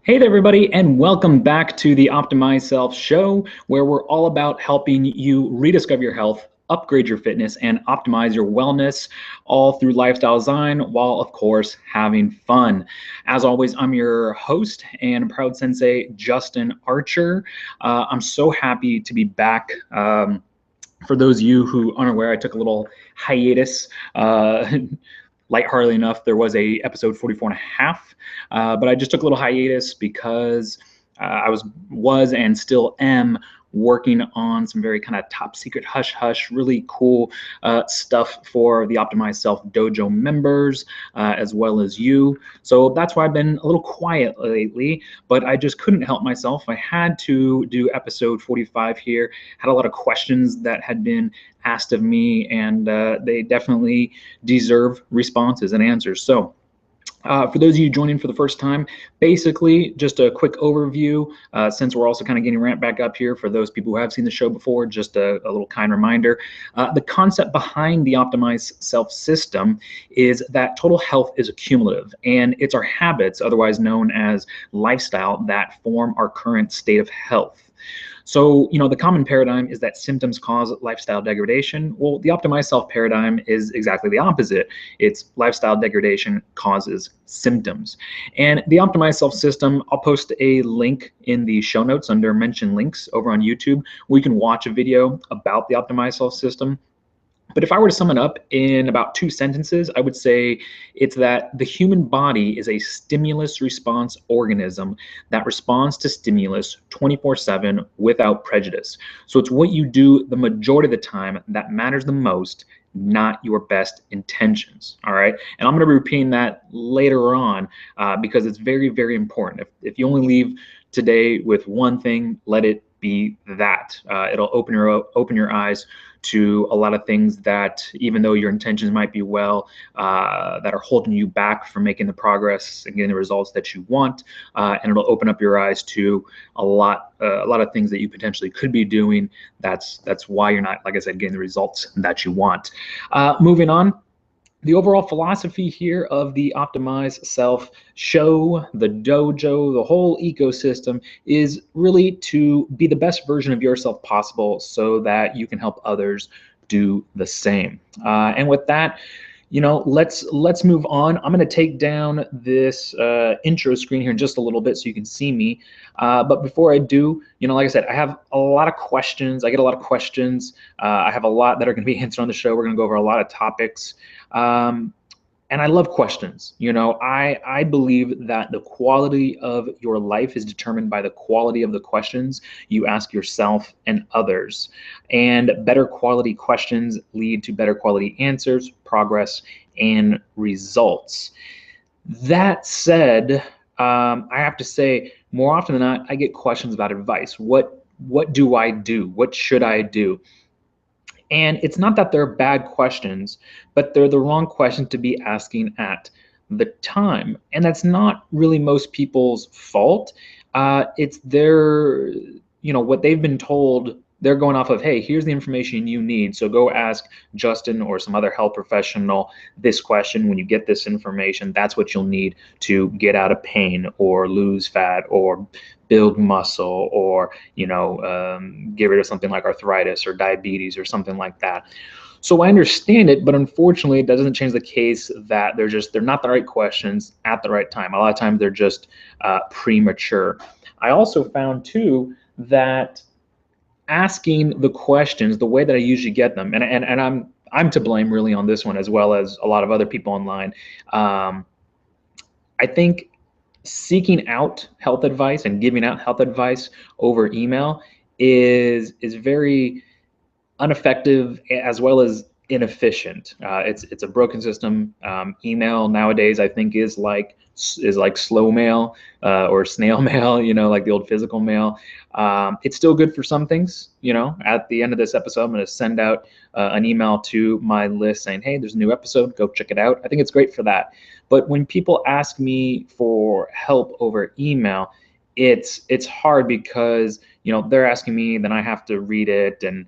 Hey there, everybody, and welcome back to the Optimize Self show, where we're all about helping you rediscover your health, upgrade your fitness, and optimize your wellness, all through lifestyle design, while, of course, having fun. As always, I'm your host and proud sensei, Justin Archer. I'm so happy to be back. For those of you who aren't aware, I took a little hiatus. Lightheartedly enough, there was a episode 44 and a half, but I just took a little hiatus because I was and still am working on some very kind of top secret hush hush, really cool stuff for the Optimize Self Dojo members, as well as you. So that's why I've been a little quiet lately, but I just couldn't help myself. I had to do episode 45 here, had a lot of questions that had been asked of me, and they definitely deserve responses and answers. So for those of you joining for the first time, basically just a quick overview, since we're also kind of getting ramped back up here for those people who have seen the show before, just a little kind reminder. The concept behind the Optimized Self system is that total health is accumulative, and it's our habits, otherwise known as lifestyle, that form our current state of health. So, the common paradigm is that symptoms cause lifestyle degradation. Well, the Optimized Self paradigm is exactly the opposite. It's lifestyle degradation causes symptoms. And the Optimized Self system, I'll post a link in the show notes under mention links over on YouTube, where you can watch a video about the Optimized Self system. But if I were to sum it up in about 2 sentences, I would say it's that the human body is a stimulus response organism that responds to stimulus 24/7 without prejudice. So it's what you do the majority of the time that matters the most, not your best intentions. All right. And I'm going to be repeating that later on because it's very, very important. If you only leave today with one thing, let it be that. It'll open your eyes to a lot of things that, even though your intentions might be well, that are holding you back from making the progress and getting the results that you want. And it'll open up your eyes to a lot of things that you potentially could be doing. That's why you're not, like I said, getting the results that you want. Moving on. The overall philosophy here of the Optimize Self show, the dojo, the whole ecosystem is really to be the best version of yourself possible so that you can help others do the same. And with that, let's move on. I'm going to take down this intro screen here in just a little bit so you can see me. But before I do, like I said, I have a lot of questions. I get a lot of questions. I have a lot that are going to be answered on the show. We're going to go over a lot of topics. And I love questions. I believe that the quality of your life is determined by the quality of the questions you ask yourself and others. And better quality questions lead to better quality answers, progress, and results. That said, I have to say, more often than not, I get questions about advice. What do I do? What should I do? And it's not that they're bad questions, but they're the wrong questions to be asking at the time. And that's not really most people's fault. It's their, what they've been told. They're going off of, hey, here's the information you need. So go ask Justin or some other health professional this question. When you get this information, that's what you'll need to get out of pain or lose fat or build muscle or, get rid of something like arthritis or diabetes or something like that. So I understand it, but unfortunately, that doesn't change the case that they're not the right questions at the right time. A lot of times they're just premature. I also found too that asking the questions the way that I usually get them, and I'm to blame really on this one as well as a lot of other people online. I think seeking out health advice and giving out health advice over email is very ineffective as well as inefficient. It's a broken system. Email nowadays, I think, is like slow mail or snail mail, like the old physical mail. It's still good for some things. At the end of this episode, I'm going to send out an email to my list saying, hey, there's a new episode, go check it out. I think it's great for that. But when people ask me for help over email, it's hard because, you know, they're asking me, then I have to read it and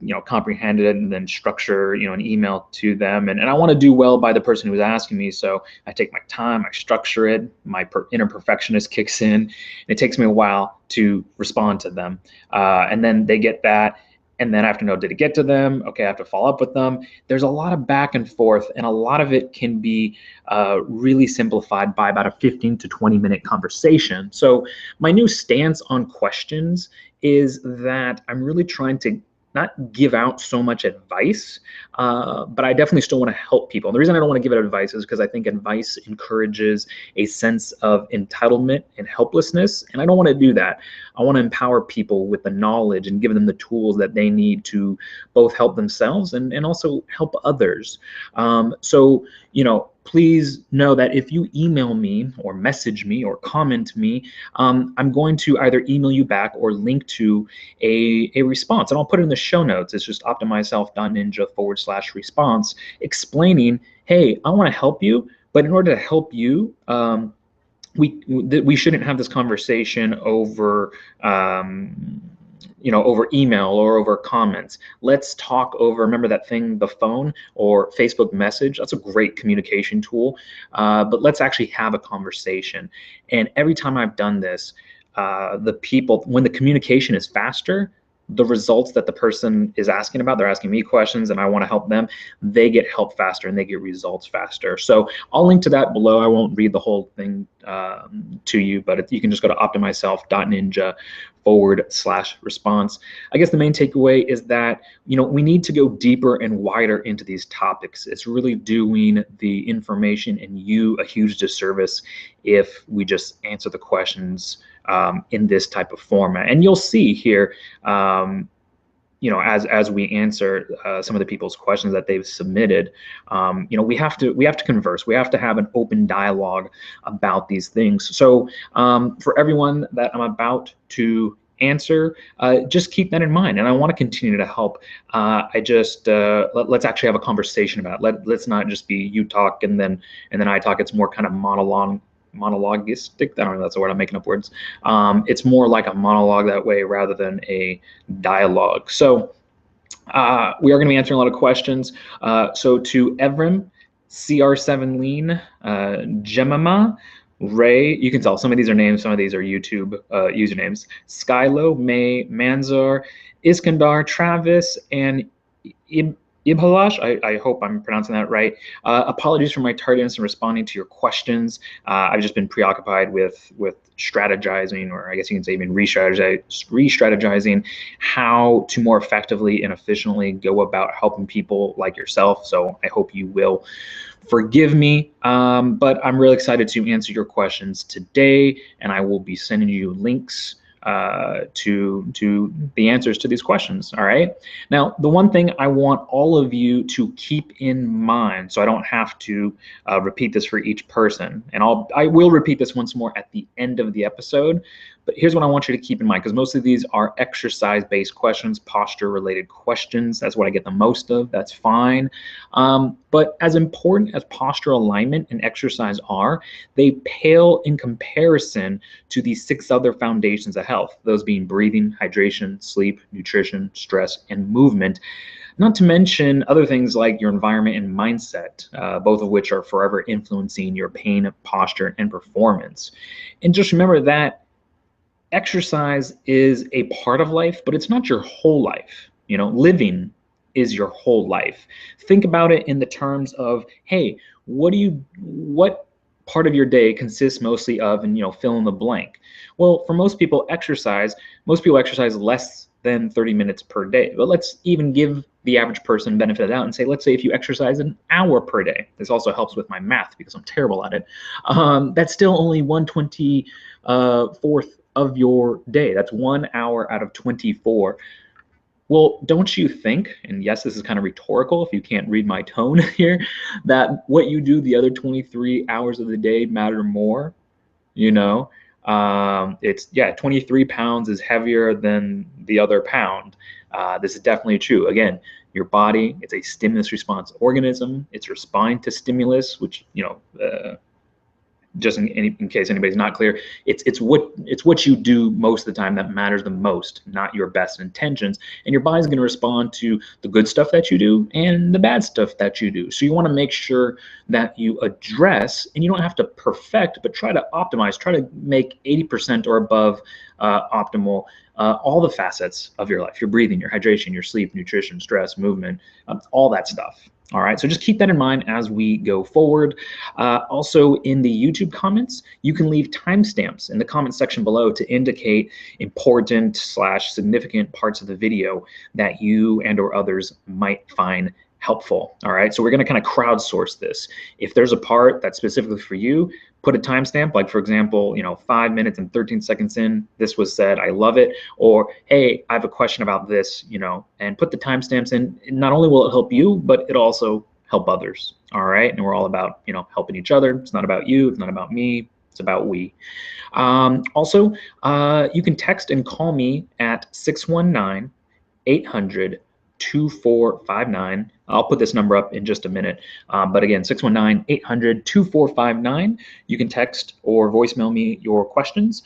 you know, comprehend it and then structure, you know, an email to them. And I want to do well by the person who's asking me. So I take my time, I structure it, my inner perfectionist kicks in, and it takes me a while to respond to them. And then they get that. And then I have to know, did it get to them? Okay, I have to follow up with them. There's a lot of back and forth, and a lot of it can be really simplified by about a 15 to 20-minute conversation. So my new stance on questions is that I'm really trying to not give out so much advice, but I definitely still want to help people. And the reason I don't want to give it advice is because I think advice encourages a sense of entitlement and helplessness, and I don't want to do that. I want to empower people with the knowledge and give them the tools that they need to both help themselves and also help others. So, you know, please know that if you email me or message me or comment me, I'm going to either email you back or link to a response. And I'll put it in the show notes. It's just optimizself.ninja/response explaining, hey, I want to help you, but in order to help you, we shouldn't have this conversation over you know, over email or over comments. Let's talk over, remember that thing, the phone or Facebook message. That's a great communication tool, but let's actually have a conversation. And every time I've done this, the people, when the communication is faster, the results that the person is asking about, they're asking me questions and I want to help them, they get help faster and they get results faster. So I'll link to that below. I won't read the whole thing to you, but you can just go to optimizself.ninja/response. I guess the main takeaway is that, you know, we need to go deeper and wider into these topics. It's really doing the information and you a huge disservice if we just answer the questions in this type of format. And you'll see here, you know, as we answer some of the people's questions that they've submitted, you know, we have to converse. We have to have an open dialogue about these things. So for everyone that I'm about to answer, just keep that in mind. And I want to continue to help. I just let's actually have a conversation about it. Let's not just be you talk and then I talk. It's more kind of monologistic. I don't know, that's the word, I'm making up words. It's more like a monologue that way rather than a dialogue. So we are going to be answering a lot of questions. So to Evrim, CR7 Lean, Jemima, Ray, you can tell some of these are names, some of these are YouTube usernames. Skylo, May, Manzar, Iskandar, Travis, and Ibhalash, I hope I'm pronouncing that right. Apologies for my tardiness in responding to your questions. I've just been preoccupied with strategizing, or I guess you can say even re-strategizing how to more effectively and efficiently go about helping people like yourself. So I hope you will forgive me, but I'm really excited to answer your questions today, and I will be sending you links to the answers to these questions. All right. Now, the one thing I want all of you to keep in mind, so I don't have to repeat this for each person, and I will repeat this once more at the end of the episode. But here's what I want you to keep in mind, because most of these are exercise-based questions, posture-related questions. That's what I get the most of. That's fine. But as important as posture alignment and exercise are, they pale in comparison to the 6 other foundations of health, those being breathing, hydration, sleep, nutrition, stress, and movement. Not to mention other things like your environment and mindset, both of which are forever influencing your pain, posture, and performance. And just remember that exercise is a part of life, but it's not your whole life. You know, living is your whole life. Think about it in the terms of, hey, what part of your day consists mostly of, and, you know, fill in the blank. Well, for most people exercise less than 30 minutes per day. But let's even give the average person benefit of the doubt and say, let's say if you exercise an hour per day. This also helps with my math because I'm terrible at it. That's still only 1/24th of your day. That's 1 hour out of 24. Well, don't you think, and yes, this is kind of rhetorical if you can't read my tone here, that what you do the other 23 hours of the day matter more? You know, it's, yeah, 23 pounds is heavier than the other pound. This is definitely true. Again, your body, it's a stimulus response organism. It's responding to stimulus, which, you know, just in case anybody's not clear, it's what you do most of the time that matters the most, not your best intentions. And your body's going to respond to the good stuff that you do and the bad stuff that you do. So you want to make sure that you address, and you don't have to perfect, but try to optimize, try to make 80% or above optimal all the facets of your life: your breathing, your hydration, your sleep, nutrition, stress, movement, all that stuff. All right, so just keep that in mind as we go forward. Also, in the YouTube comments, you can leave timestamps in the comment section below to indicate important / significant parts of the video that you and or others might find helpful. All right, so we're going to kind of crowdsource this. If there's a part that's specifically for you, put a timestamp, like for example, 5 minutes and 13 seconds in, this was said, I love it. Or, hey, I have a question about this, and put the timestamps in. Not only will it help you, but it'll also help others. All right, and we're all about, helping each other. It's not about you, it's not about me, it's about we. Also, you can text and call me at 619-800-2459. I'll put this number up in just a minute. But again, 619-800-2459. You can text or voicemail me your questions,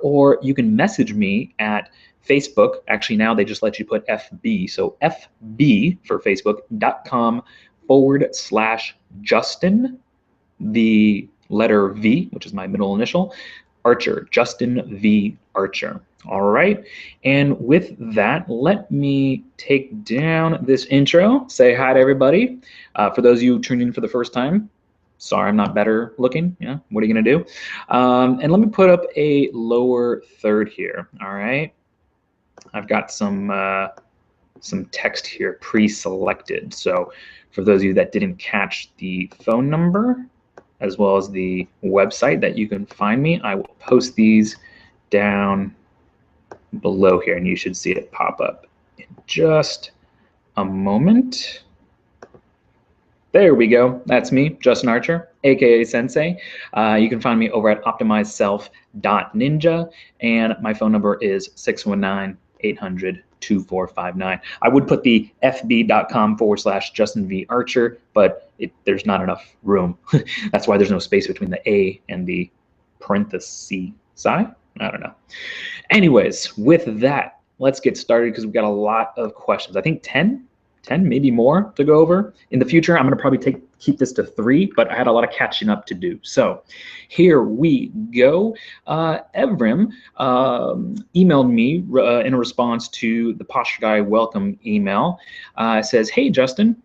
or you can message me at Facebook. Actually, now they just let you put FB. So FB for Facebook.com/Justin, the letter V, which is my middle initial, Archer, Justin V. Archer. All right, and with that, let me take down this intro, say hi to everybody. For those of you tuning in for the first time, sorry I'm not better looking, what are you gonna do? And let me put up a lower third here, all right? I've got some text here pre-selected. So for those of you that didn't catch the phone number, as well as the website that you can find me, I will post these down below here, and you should see it pop up in just a moment. There we go. That's me, Justin Archer, aka Sensei. You can find me over at optimizeself.ninja, and my phone number is 619-800-2459. I would put the fb.com/Justin V. Archer, but there's not enough room. That's why there's no space between the A and the parenthesis. I don't know. Anyways, with that, let's get started because we've got a lot of questions. I think 10, maybe more to go over. In the future, I'm going to probably keep this to 3, but I had a lot of catching up to do. So here we go. Evrim emailed me in a response to the Posture Guy welcome email. Says, hey, Justin.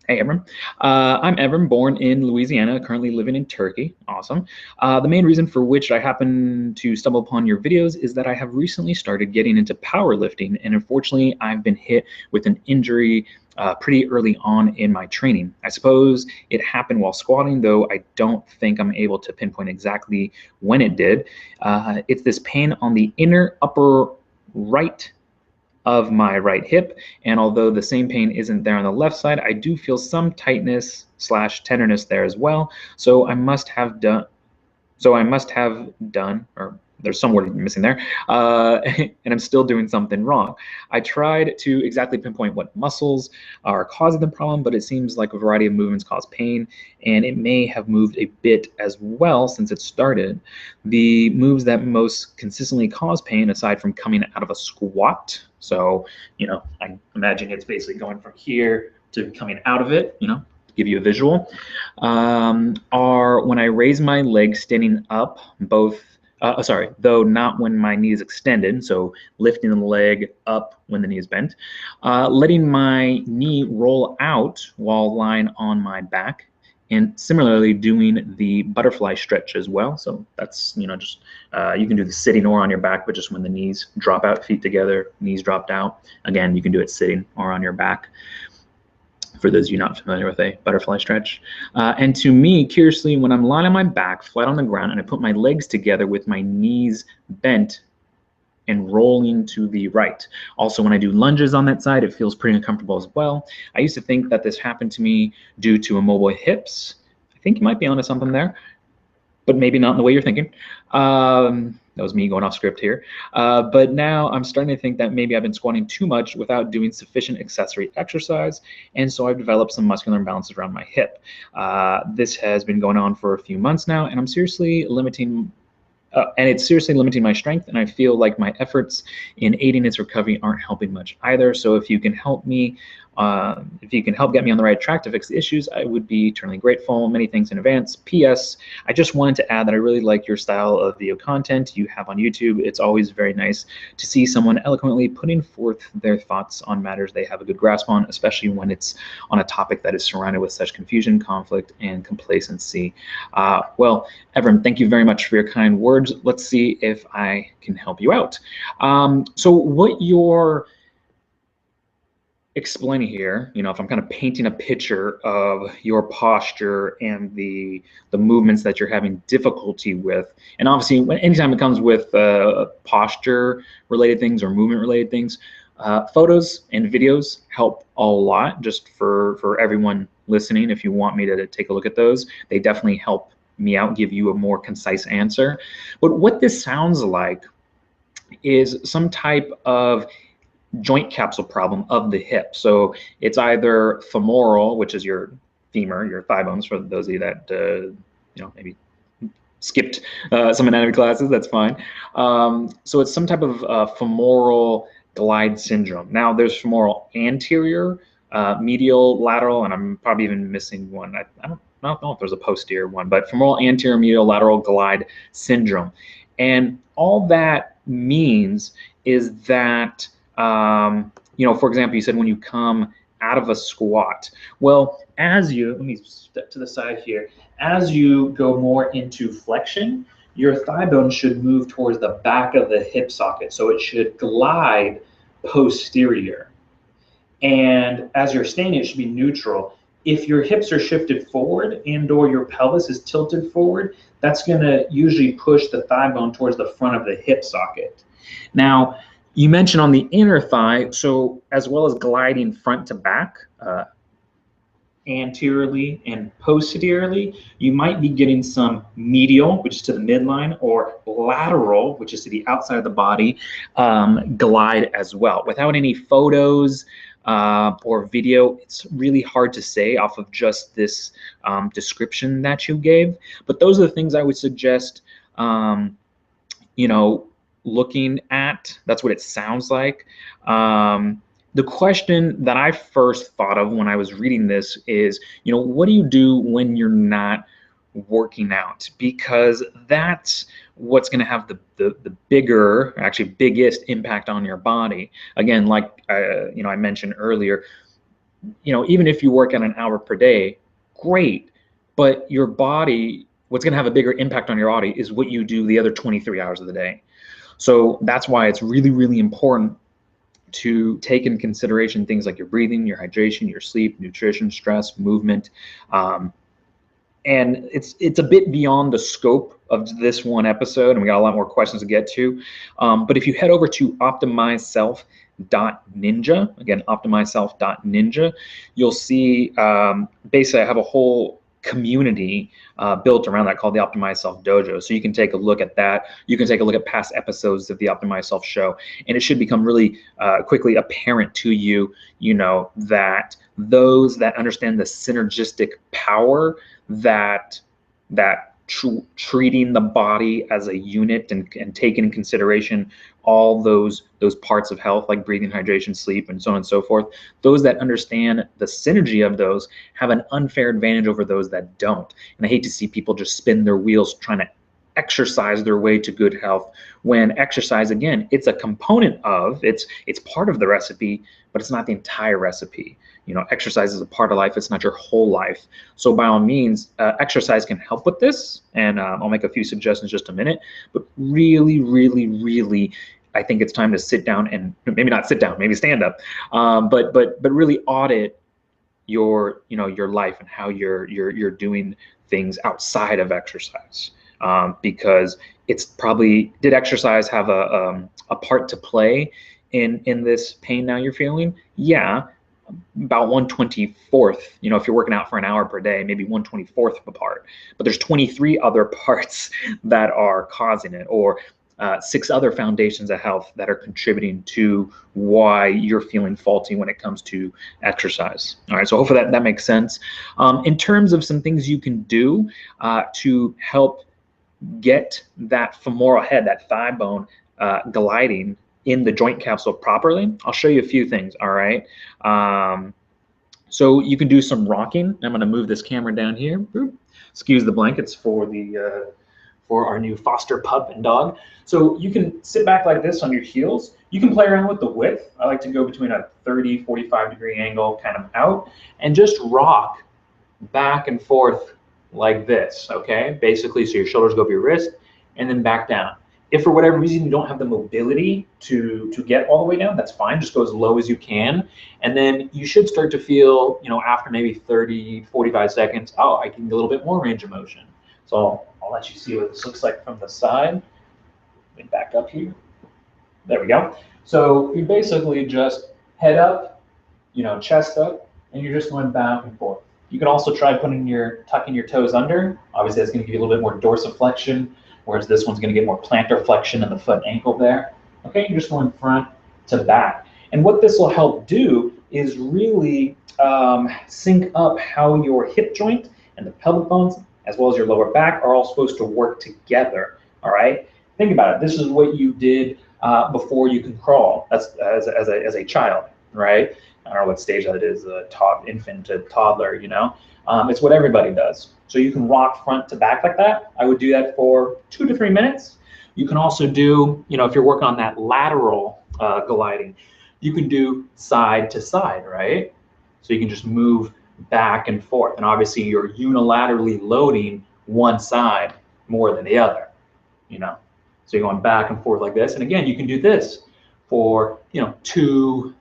Hey, Evrim. I'm Evrim, born in Louisiana, currently living in Turkey. Awesome. The main reason for which I happen to stumble upon your videos is that I have recently started getting into powerlifting, and unfortunately, I've been hit with an injury pretty early on in my training. I suppose it happened while squatting, though I don't think I'm able to pinpoint exactly when it did. It's this pain on the inner upper right of my right hip, and although the same pain isn't there on the left side, I do feel some tightness / tenderness there as well. So I must have done, or there's some word missing there, and I'm still doing something wrong. I tried to exactly pinpoint what muscles are causing the problem, but it seems like a variety of movements cause pain, and it may have moved a bit as well since it started. The moves that most consistently cause pain, aside from coming out of a squat, so, I imagine it's basically going from here to coming out of it, to give you a visual, are when I raise my legs standing up, though not when my knee is extended, so lifting the leg up when the knee is bent, letting my knee roll out while lying on my back, and similarly doing the butterfly stretch as well. So that's, just, you can do the sitting or on your back, but just when the knees drop out, feet together, knees dropped out. Again, you can do it sitting or on your back, for those of you not familiar with a butterfly stretch. And to me, curiously, when I'm lying on my back, flat on the ground, and I put my legs together with my knees bent and rolling to the right. Also, when I do lunges on that side, it feels pretty uncomfortable as well. I used to think that this happened to me due to immobile hips. I think you might be onto something there. but maybe not in the way you're thinking. That was me going off script here. But now I'm starting to think that maybe I've been squatting too much without doing sufficient accessory exercise, and so I've developed some muscular imbalances around my hip. This has been going on for a few months now, and I'm seriously limiting and it's seriously limiting my strength, and I feel like my efforts in aiding its recovery aren't helping much either. So if you can help me, if you can help get me on the right track to fix the issues, I would be eternally grateful. Many thanks in advance. P.S. I just wanted to add that I really like your style of video content you have on YouTube. It's always very nice to see someone eloquently putting forth their thoughts on matters they have a good grasp on, especially when it's on a topic that is surrounded with such confusion, conflict, and complacency. Well, Evrim, thank you very much for your kind words. Let's see if I can help you out. So what you're explaining here, if I'm kind of painting a picture of your posture and the movements that you're having difficulty with, and obviously anytime it comes with posture related things or movement related things, photos and videos help a lot. Just for everyone listening, if you want me to take a look at those, they definitely help me out, give you a more concise answer. But what this sounds like is some type of joint capsule problem of the hip. So it's either femoral, which is your femur, your thigh bones, for those of you that maybe skipped some anatomy classes, that's fine. So it's some type of femoral glide syndrome. Now there's femoral anterior, medial, lateral, and I'm probably even missing one. I don't know if there's a posterior one, but femoral anterior medial lateral glide syndrome. And all that means is that for example, you said when you come out of a squat. Well, let me step to the side here. As you go more into flexion, your thigh bone should move towards the back of the hip socket. So it should glide posterior. And as you're standing, it should be neutral. If your hips are shifted forward and or your pelvis is tilted forward, that's going to usually push the thigh bone towards the front of the hip socket. Now, you mentioned on the inner thigh, so as well as gliding front to back, anteriorly and posteriorly, you might be getting some medial, which is to the midline, or lateral, which is to the outside of the body, glide as well. Without any photos or video, it's really hard to say off of just this description that you gave. But those are the things I would suggest, looking at. That's what it sounds like. The question that I first thought of when I was reading this is, what do you do when you're not working out? Because that's what's going to have the bigger, actually biggest impact on your body. Again, like I mentioned earlier, even if you work out an hour per day, great, but your body, what's going to have a bigger impact on your body is what you do the other 23 hours of the day. So that's why it's really, really important to take into consideration things like your breathing, your hydration, your sleep, nutrition, stress, movement. And it's a bit beyond the scope of this one episode, and we got a lot more questions to get to. But if you head over to optimizeself.ninja, again, optimizeself.ninja, you'll see basically I have a whole community built around that called the Optimize Self Dojo. So you can take a look at that. You can take a look at past episodes of the Optimize Self show, and it should become really quickly apparent to you, that those that understand the synergistic power that treating the body as a unit and taking in consideration all those parts of health like breathing, hydration, sleep, and so on and so forth, those that understand the synergy of those have an unfair advantage over those that don't. And I hate to see people just spin their wheels trying to exercise their way to good health, when exercise, again, it's a component of, it's part of the recipe, but it's not the entire recipe. Exercise is a part of life. It's not your whole life. So by all means, exercise can help with this. And I'll make a few suggestions in just a minute, but really, really, really, I think it's time to sit down, and maybe not sit down, maybe stand up, but really audit your life and how you're doing things outside of exercise. Because it's probably, did exercise have a part to play in this pain now you're feeling? Yeah. about 1/24th, if you're working out for an hour per day, maybe 1/24th of a part. But there's 23 other parts that are causing it, or 6 other foundations of health that are contributing to why you're feeling faulty when it comes to exercise. All right, so hopefully that makes sense. In terms of some things you can do to help get that femoral head, that thigh bone, gliding in the joint capsule properly, I'll show you a few things, all right? So you can do some rocking. I'm gonna move this camera down here. Boop. Excuse the blankets for our new foster pup and dog. So you can sit back like this on your heels. You can play around with the width. I like to go between a 30, 45 degree angle kind of out and just rock back and forth like this, okay? Basically, so your shoulders go up your wrist and then back down. If for whatever reason you don't have the mobility to get all the way down, that's fine. Just go as low as you can. And then you should start to feel, after maybe 30, 45 seconds, oh, I can get a little bit more range of motion. So I'll let you see what this looks like from the side. Let me back up here. There we go. So you basically just head up, chest up, and you're just going back and forth. You can also try tucking your toes under. Obviously, that's going to give you a little bit more dorsiflexion, whereas this one's going to get more plantar flexion in the foot and ankle there. Okay, you're just going front to back. And what this will help do is really sync up how your hip joint and the pelvic bones, as well as your lower back, are all supposed to work together, all right? Think about it. This is what you did before you can crawl. That's as a child, right? I don't know what stage that is, infant to toddler, it's what everybody does. So you can rock front to back like that. I would do that for 2 to 3 minutes. You can also do, if you're working on that lateral gliding, you can do side to side, right? So you can just move back and forth. And obviously you're unilaterally loading one side more than the other, So you're going back and forth like this. And again, you can do this for, 2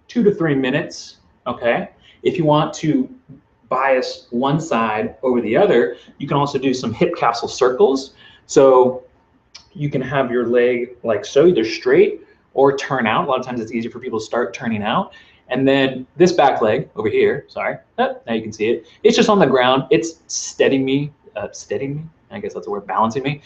to 3 minutes, okay? If you want to bias one side over the other, you can also do some hip capsule circles. So you can have your leg like so, either straight or turn out. A lot of times it's easier for people to start turning out. And then this back leg over here, sorry, now you can see it. It's just on the ground. It's steadying me, I guess that's the word, balancing me.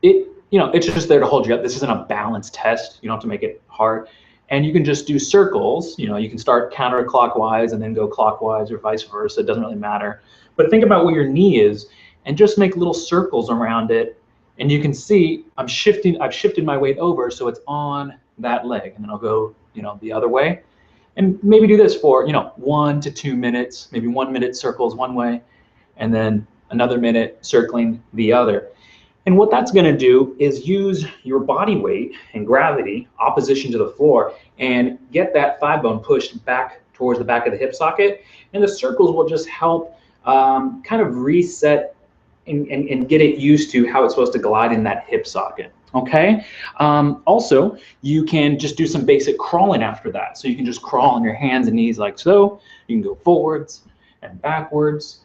It's just there to hold you up. This isn't a balance test. You don't have to make it hard. And you can just do circles. You can start counterclockwise and then go clockwise or vice versa. It doesn't really matter. But think about where your knee is and just make little circles around it. And you can see I've shifted my weight over so it's on that leg. And then I'll go, the other way. And maybe do this for, 1 to 2 minutes, maybe 1 minute circles one way, and then another minute circling the other. And what that's going to do is use your body weight and gravity, opposition to the floor, and get that thigh bone pushed back towards the back of the hip socket. And the circles will just help kind of reset and get it used to how it's supposed to glide in that hip socket. Okay. Also, you can just do some basic crawling after that. So you can just crawl on your hands and knees like so. You can go forwards and backwards.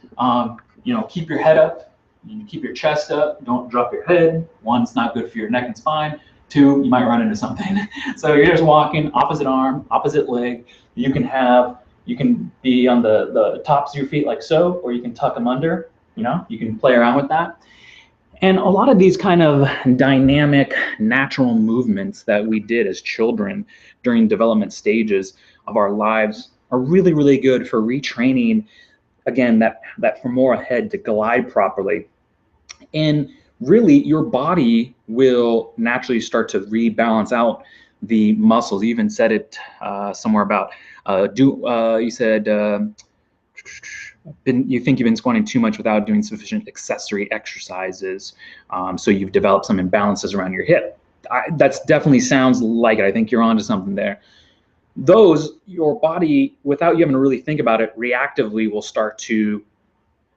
Keep your head up. You keep your chest up, don't drop your head. 1, it's not good for your neck and spine. 2, you might run into something. So you're just walking, opposite arm, opposite leg. You can be on the tops of your feet like so, or you can tuck them under, you can play around with that. And a lot of these kind of dynamic, natural movements that we did as children during development stages of our lives are really, really good for retraining, again, that femoral head to glide properly. And really, your body will naturally start to rebalance out the muscles. You even said it somewhere about, you said, you think you've been squatting too much without doing sufficient accessory exercises. So you've developed some imbalances around your hip. That definitely sounds like it. I think you're onto something there. Your body, without you having to really think about it, reactively will start to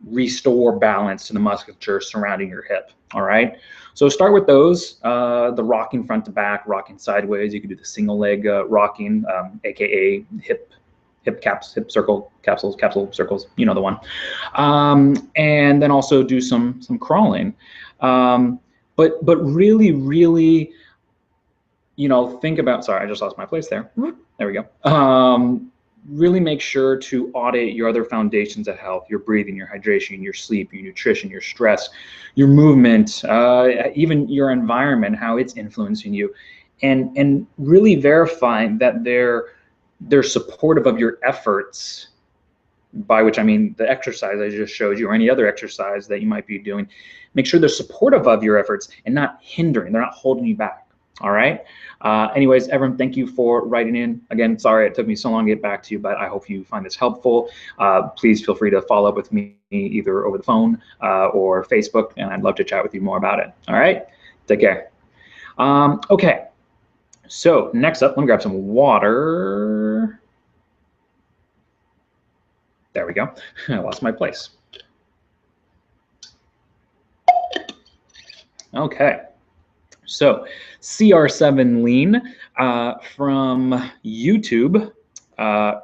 restore balance to the musculature surrounding your hip. All right. So start with those, the rocking front to back, rocking sideways. You can do the single leg rocking, aka hip circle capsules, capsule circles. You know the one. And then also do some crawling. But really, think about. Sorry, I just lost my place there. There we go. Really make sure to audit your other foundations of health: your breathing, your hydration, your sleep, your nutrition, your stress, your movement, even your environment, how it's influencing you, and really verify that they're supportive of your efforts, by which I mean the exercise I just showed you or any other exercise that you might be doing. Make sure they're supportive of your efforts and not hindering, they're not holding you back. All right. Anyways, everyone, thank you for writing in. Again, sorry it took me so long to get back to you, but I hope you find this helpful. Please feel free to follow up with me either over the phone or Facebook, and I'd love to chat with you more about it. All right. Take care. Okay. So next up, let me grab some water. There we go. I lost my place. Okay. So CR7 Lean from YouTube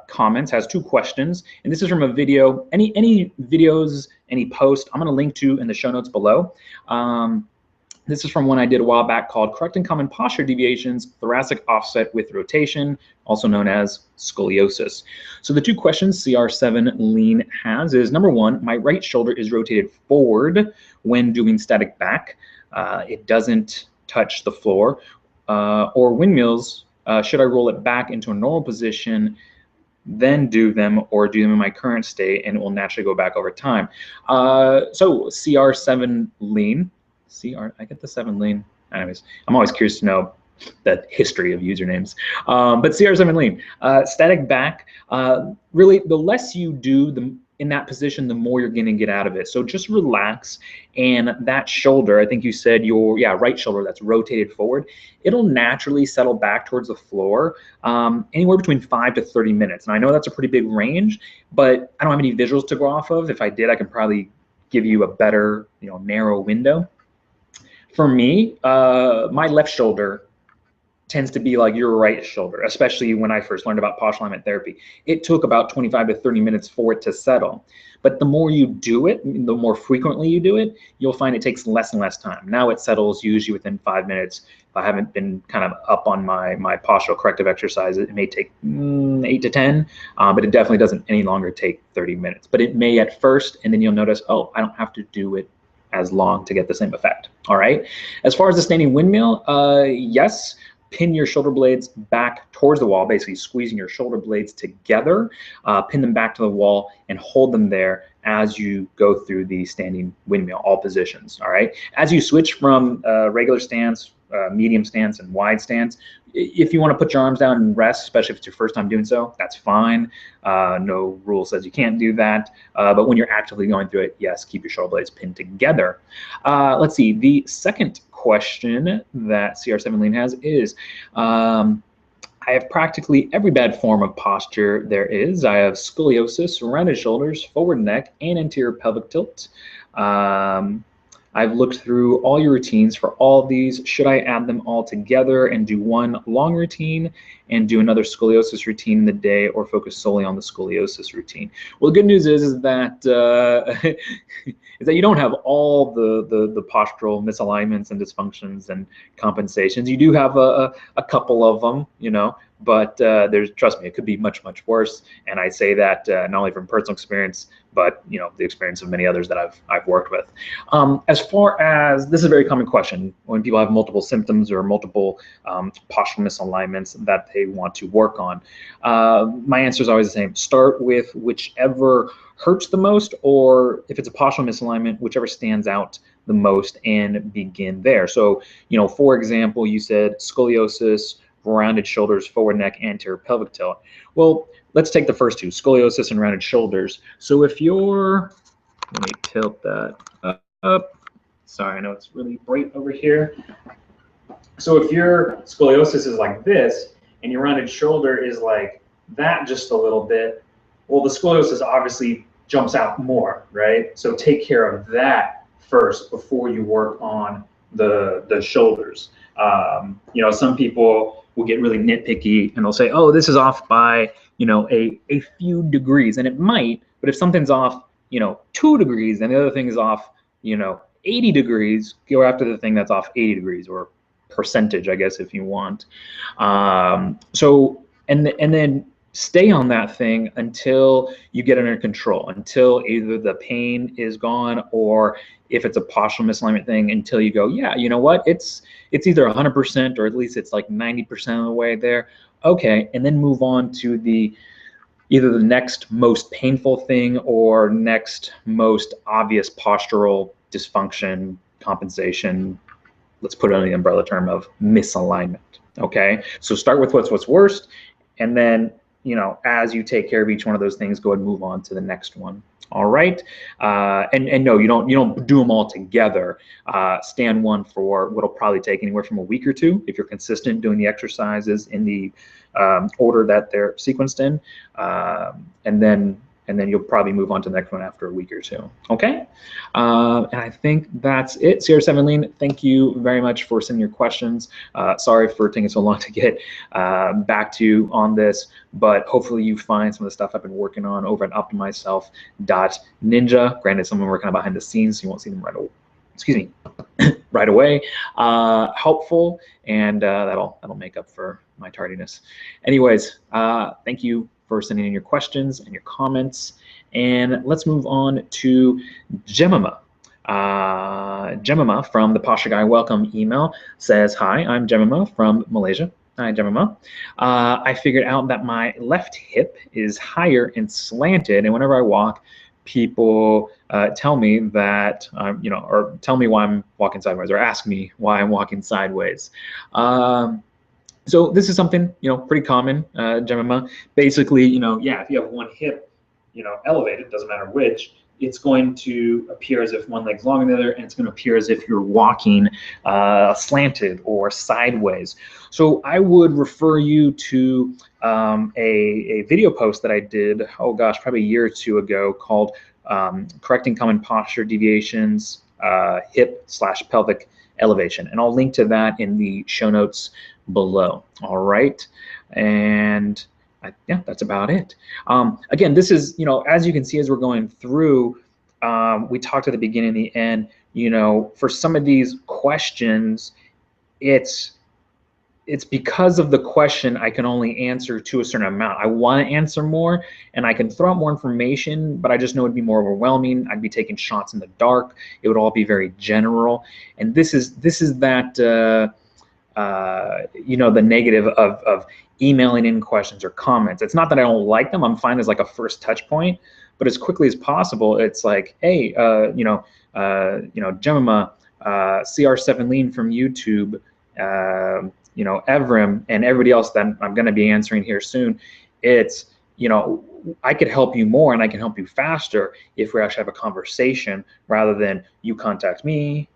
comments, has 2 questions, and this is from a video. Any videos, any post, I'm going to link to in the show notes below. This is from one I did a while back called Correcting Common Posture Deviations, Thoracic Offset with Rotation, also known as scoliosis. So the 2 questions CR7 Lean has is, number 1, my right shoulder is rotated forward when doing static back. It doesn't touch the floor. Or windmills, should I roll it back into a normal position, then do them, or do them in my current state and it will naturally go back over time? So CR7 Lean, I get the 7 Lean. Anyways, I'm always curious to know the history of usernames. But CR7 Lean, static back, really the less you do in that position, the more you're gonna get out of it. So just relax, and that shoulder, I think you said your right shoulder that's rotated forward, it'll naturally settle back towards the floor anywhere between 5 to 30 minutes. And I know that's a pretty big range, but I don't have any visuals to go off of. If I did, I can probably give you a better, narrow window. For me, my left shoulder tends to be like your right shoulder, especially when I first learned about postural alignment therapy. It took about 25 to 30 minutes for it to settle. But the more you do it, the more frequently you do it, you'll find it takes less and less time. Now it settles usually within 5 minutes. If I haven't been kind of up on my postural corrective exercise, it may take 8 to 10, but it definitely doesn't any longer take 30 minutes. But it may at first, and then you'll notice, oh, I don't have to do it as long to get the same effect. All right. As far as the standing windmill, yes. Pin your shoulder blades back towards the wall, basically squeezing your shoulder blades together, pin them back to the wall and hold them there as you go through the standing windmill, all positions, all right? As you switch from regular stance, medium stance, and wide stance, if you want to put your arms down and rest, especially if it's your first time doing so, that's fine. No rule says you can't do that. But when you're actively going through it, yes, keep your shoulder blades pinned together. Let's see, the second question that CR7 Lean has is, I have practically every bad form of posture there is. I have scoliosis, rounded shoulders, forward neck, and anterior pelvic tilt. I've looked through all your routines for all of these. Should I add them all together and do one long routine and do another scoliosis routine in the day, or focus solely on the scoliosis routine? Well, the good news is that is that you don't have all the postural misalignments and dysfunctions and compensations. You do have a couple of them, but trust me, it could be much, much worse. And I say that not only from personal experience, but the experience of many others that I've worked with. As far as, this is a very common question when people have multiple symptoms or multiple postural misalignments that they want to work on. My answer is always the same. Start with whichever hurts the most, or if it's a postural misalignment, whichever stands out the most, and begin there. So, for example, you said scoliosis, rounded shoulders, forward neck, anterior pelvic tilt. Well, let's take the first two, scoliosis and rounded shoulders. So if you're, let me tilt that up. Sorry, I know it's really bright over here. So if your scoliosis is like this and your rounded shoulder is like that just a little bit, well, the scoliosis obviously jumps out more, right? So take care of that first before you work on the shoulders. Some people will get really nitpicky and they'll say, oh, this is off by, a few degrees, and it might, but if something's off, 2 degrees and the other thing is off, 80 degrees, go after the thing that's off 80 degrees, or percentage, I guess, if you want. So and then stay on that thing until you get under control, until either the pain is gone, or if it's a postural misalignment thing, until you go, yeah, you know what, it's either 100% or at least it's like 90% of the way there. Okay, and then move on to the either the next most painful thing or next most obvious postural dysfunction, compensation. Let's put it under the umbrella term of misalignment. Okay, so start with what's worst, and then, you know, as you take care of each one of those things, go ahead and move on to the next one. All right, and no, you don't do them all together. Stay on one for what'll probably take anywhere from a week or two if you're consistent doing the exercises in the order that they're sequenced in, and then you'll probably move on to the next one after a week or two. Okay, and I think that's it. CR7 Lean, thank you very much for sending your questions. Sorry for taking so long to get back to you on this, but hopefully you find some of the stuff I've been working on over at optimizeself.ninja. Granted, some of them are kind of behind the scenes, so you won't see them right away. Excuse me, right away. Helpful, and that'll make up for my tardiness. Anyways, thank you for sending in your questions and your comments. And let's move on to Jemima. Jemima from the Posture Guy welcome email says, hi, I'm Jemima from Malaysia. Hi, Jemima. I figured out that my left hip is higher and slanted, and whenever I walk, people tell me that, you know, or tell me why I'm walking sideways, or ask me why I'm walking sideways. So this is something, you know, pretty common, Jemima. Basically, you know, yeah, if you have one hip, you know, elevated, doesn't matter which, it's going to appear as if one leg's longer than the other, and it's going to appear as if you're walking slanted or sideways. So I would refer you to a video post that I did, oh gosh, probably a year or two ago, called Correcting Common Posture Deviations, Hip/Pelvic Elevation. And I'll link to that in the show notes below. All right. And yeah, that's about it. Again, this is, you know, as you can see, as we're going through, we talked at the beginning and the end, you know, for some of these questions, it's because of the question I can only answer to a certain amount. I want to answer more and I can throw out more information, but I just know it'd be more overwhelming. I'd be taking shots in the dark. It would all be very general. And this is that, you know, the negative of emailing in questions or comments. It's not that I don't like them. I'm fine as like a first touch point, but as quickly as possible, it's like, hey, you know, Jemima, CR7 Lean from YouTube, you know, Evrim, and everybody else that I'm going to be answering here soon. It's, you know, I could help you more and I can help you faster if we actually have a conversation rather than you contact me.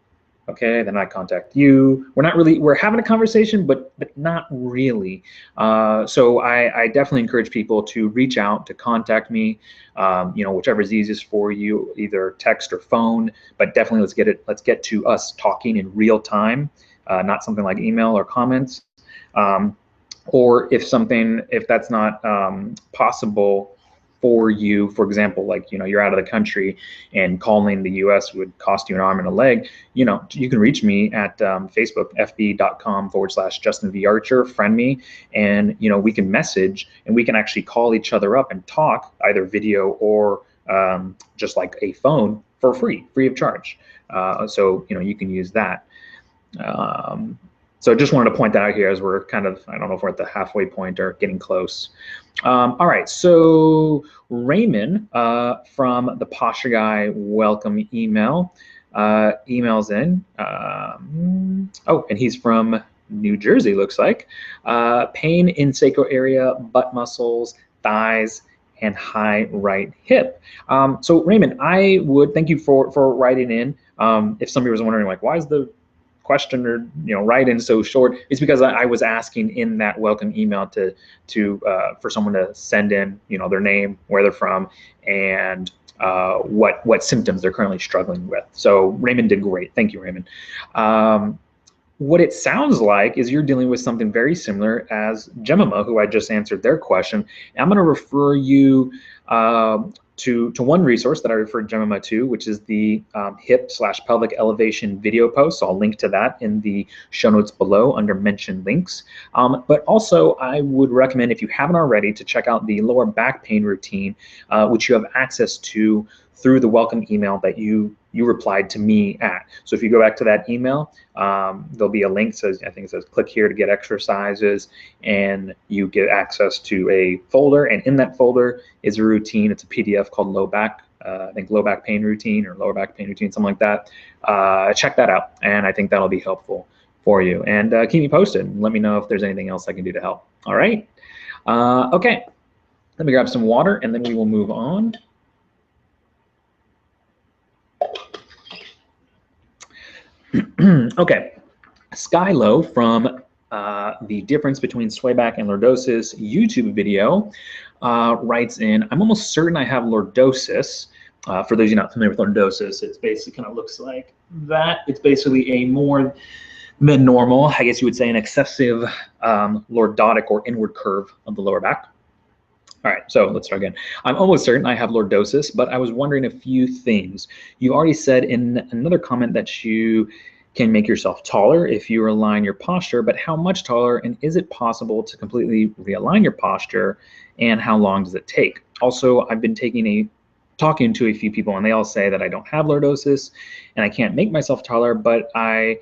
Okay, then I contact you. We're having a conversation, but not really. So I definitely encourage people to reach out, to contact me, you know, whichever is easiest for you, either text or phone, but definitely let's get to us talking in real time, not something like email or comments. Or if that's not possible for you, for example, like, you know, you're out of the country and calling the US would cost you an arm and a leg, you know, you can reach me at Facebook, fb.com/Justin V. Archer, friend me, and, you know, we can message and we can actually call each other up and talk, either video or just like a phone, for free of charge. So, you know, you can use that. So just wanted to point that out here as we're kind of, I don't know if we're at the halfway point or getting close. All right, so Raymond from the Posture Guy welcome email emails in. Oh, and he's from New Jersey, looks like. Pain in sacral area, butt muscles, thighs, and high right hip. So Raymond, I would thank you for writing in. If somebody was wondering, like, why is the question or, you know, write in so short, it's because I was asking in that welcome email to for someone to send in, you know, their name, where they're from, and what symptoms they're currently struggling with. So Raymond did great. Thank you, Raymond. What it sounds like is you're dealing with something very similar as Jemima, who I just answered their question. And I'm going to refer you to one resource that I referred Gemma to, which is the hip/pelvic elevation video post. So I'll link to that in the show notes below under mentioned links. But also, I would recommend, if you haven't already, to check out the lower back pain routine, which you have access to through the welcome email that you replied to me at. So if you go back to that email, there'll be a link, I think it says click here to get exercises, and you get access to a folder, and in that folder is a routine. It's a PDF called I think low back pain routine, or lower back pain routine, something like that. Check that out, and I think that'll be helpful for you. And keep me posted. Let me know if there's anything else I can do to help. All right. Okay. Let me grab some water, and then we will move on. Okay, Skylo from the Difference Between Swayback and Lordosis YouTube video writes in, I'm almost certain I have lordosis. For those of you not familiar with lordosis, it's basically kind of looks like that. It's basically a more than normal, I guess you would say an excessive lordotic or inward curve of the lower back. All right, so let's start again. I'm almost certain I have lordosis, but I was wondering a few things. You already said in another comment that you can make yourself taller if you align your posture, but how much taller, and is it possible to completely realign your posture, and how long does it take? Also, I've been talking to a few people, and they all say that I don't have lordosis and I can't make myself taller, but I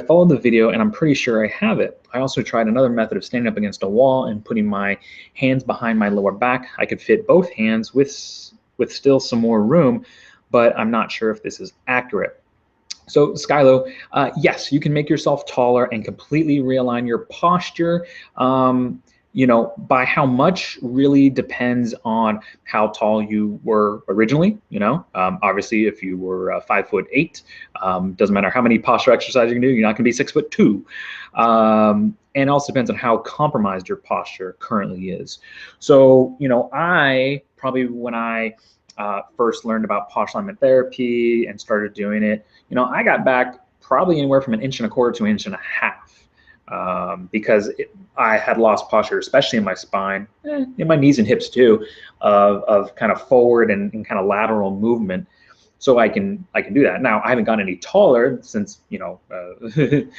followed the video and I'm pretty sure I have it. I also tried another method of standing up against a wall and putting my hands behind my lower back. I could fit both hands with still some more room, but I'm not sure if this is accurate. So Skylo, yes, you can make yourself taller and completely realign your posture. You know, by how much really depends on how tall you were originally. You know, obviously, if you were 5'8", doesn't matter how many posture exercises you can do, you're not going to be 6'2". And also depends on how compromised your posture currently is. So, you know, when I first learned about posture alignment therapy and started doing it, you know, I got back probably anywhere from 1.25 inches to 1.5 inches. Because I had lost posture, especially in my spine, in my knees and hips too, of kind of forward and kind of lateral movement. So I can do that. Now I haven't gotten any taller since, you know, it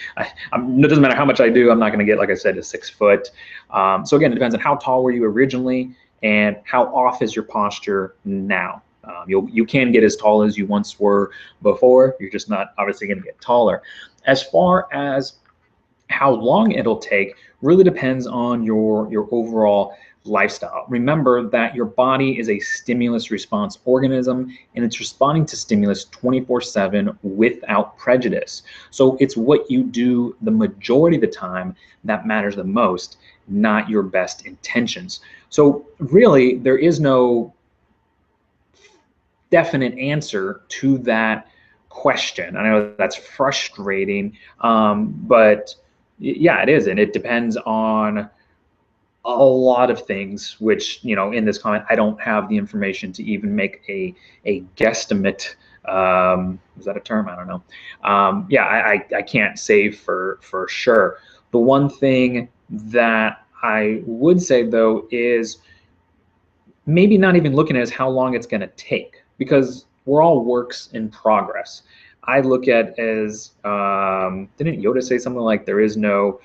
doesn't matter how much I do, I'm not going to get, like I said, to 6 foot. So again, it depends on how tall were you originally and how off is your posture now. You can get as tall as you once were before. You're just not obviously going to get taller. As far as how long it'll take really depends on your overall lifestyle. Remember that your body is a stimulus response organism, and it's responding to stimulus 24/7 without prejudice. So it's what you do the majority of the time that matters the most, not your best intentions. So really, there is no definite answer to that question. I know that's frustrating, but yeah, it is, and it depends on a lot of things, which, you know, in this comment, I don't have the information to even make a guesstimate. Is that a term? I don't know. Yeah, I can't say for sure. The one thing that I would say, though, is maybe not even looking at as how long it's going to take, because we're all works in progress. I look at as, didn't Yoda say something like there is no,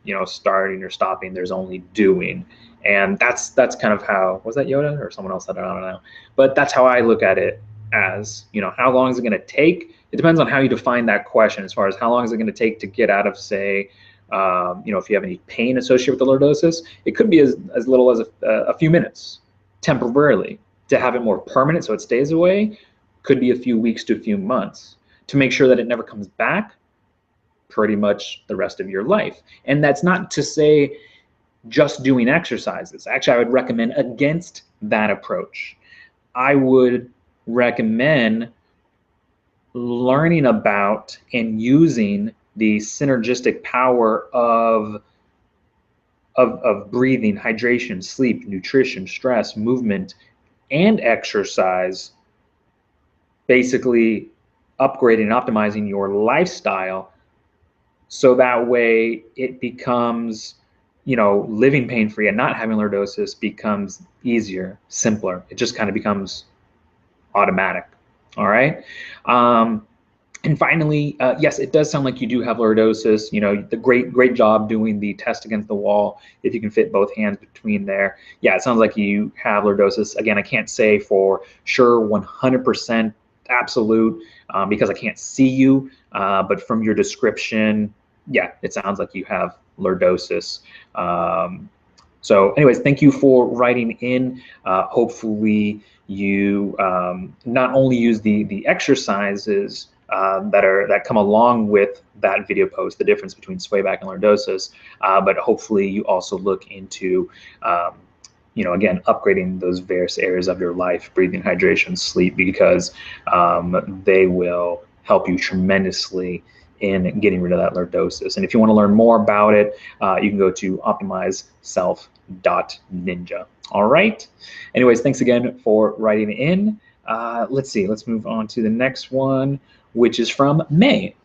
you know, starting or stopping, there's only doing. And that's kind of how, was that Yoda or someone else said it? I don't know. But that's how I look at it as, you know, how long is it going to take? It depends on how you define that question, as far as how long is it going to take to get out of, say, you know, if you have any pain associated with the lordosis, it could be as little as a few minutes temporarily. To have it more permanent so it stays away, could be a few weeks to a few months. To make sure that it never comes back, pretty much the rest of your life. And that's not to say just doing exercises. Actually, I would recommend against that approach. I would recommend learning about and using the synergistic power of breathing, hydration, sleep, nutrition, stress, movement, and exercise, basically upgrading and optimizing your lifestyle, so that way it becomes, living pain-free and not having lordosis becomes easier, simpler. It just kind of becomes automatic. All right. And finally, yes, it does sound like you do have lordosis. The great job doing the test against the wall. If you can fit both hands between there, yeah, it sounds like you have lordosis. Again, I can't say for sure 100% absolute because I can't see you, but from your description, yeah, it sounds like you have lordosis. So anyways, thank you for writing in. Hopefully you not only use the exercises that come along with that video post, the difference between sway back and lordosis, but hopefully you also look into again, upgrading those various areas of your life, breathing, hydration, sleep, because they will help you tremendously in getting rid of that lordosis. And if you want to learn more about it, you can go to optimizeself.ninja. All right. Anyways, thanks again for writing in. Let's see. Let's move on to the next one, which is from May.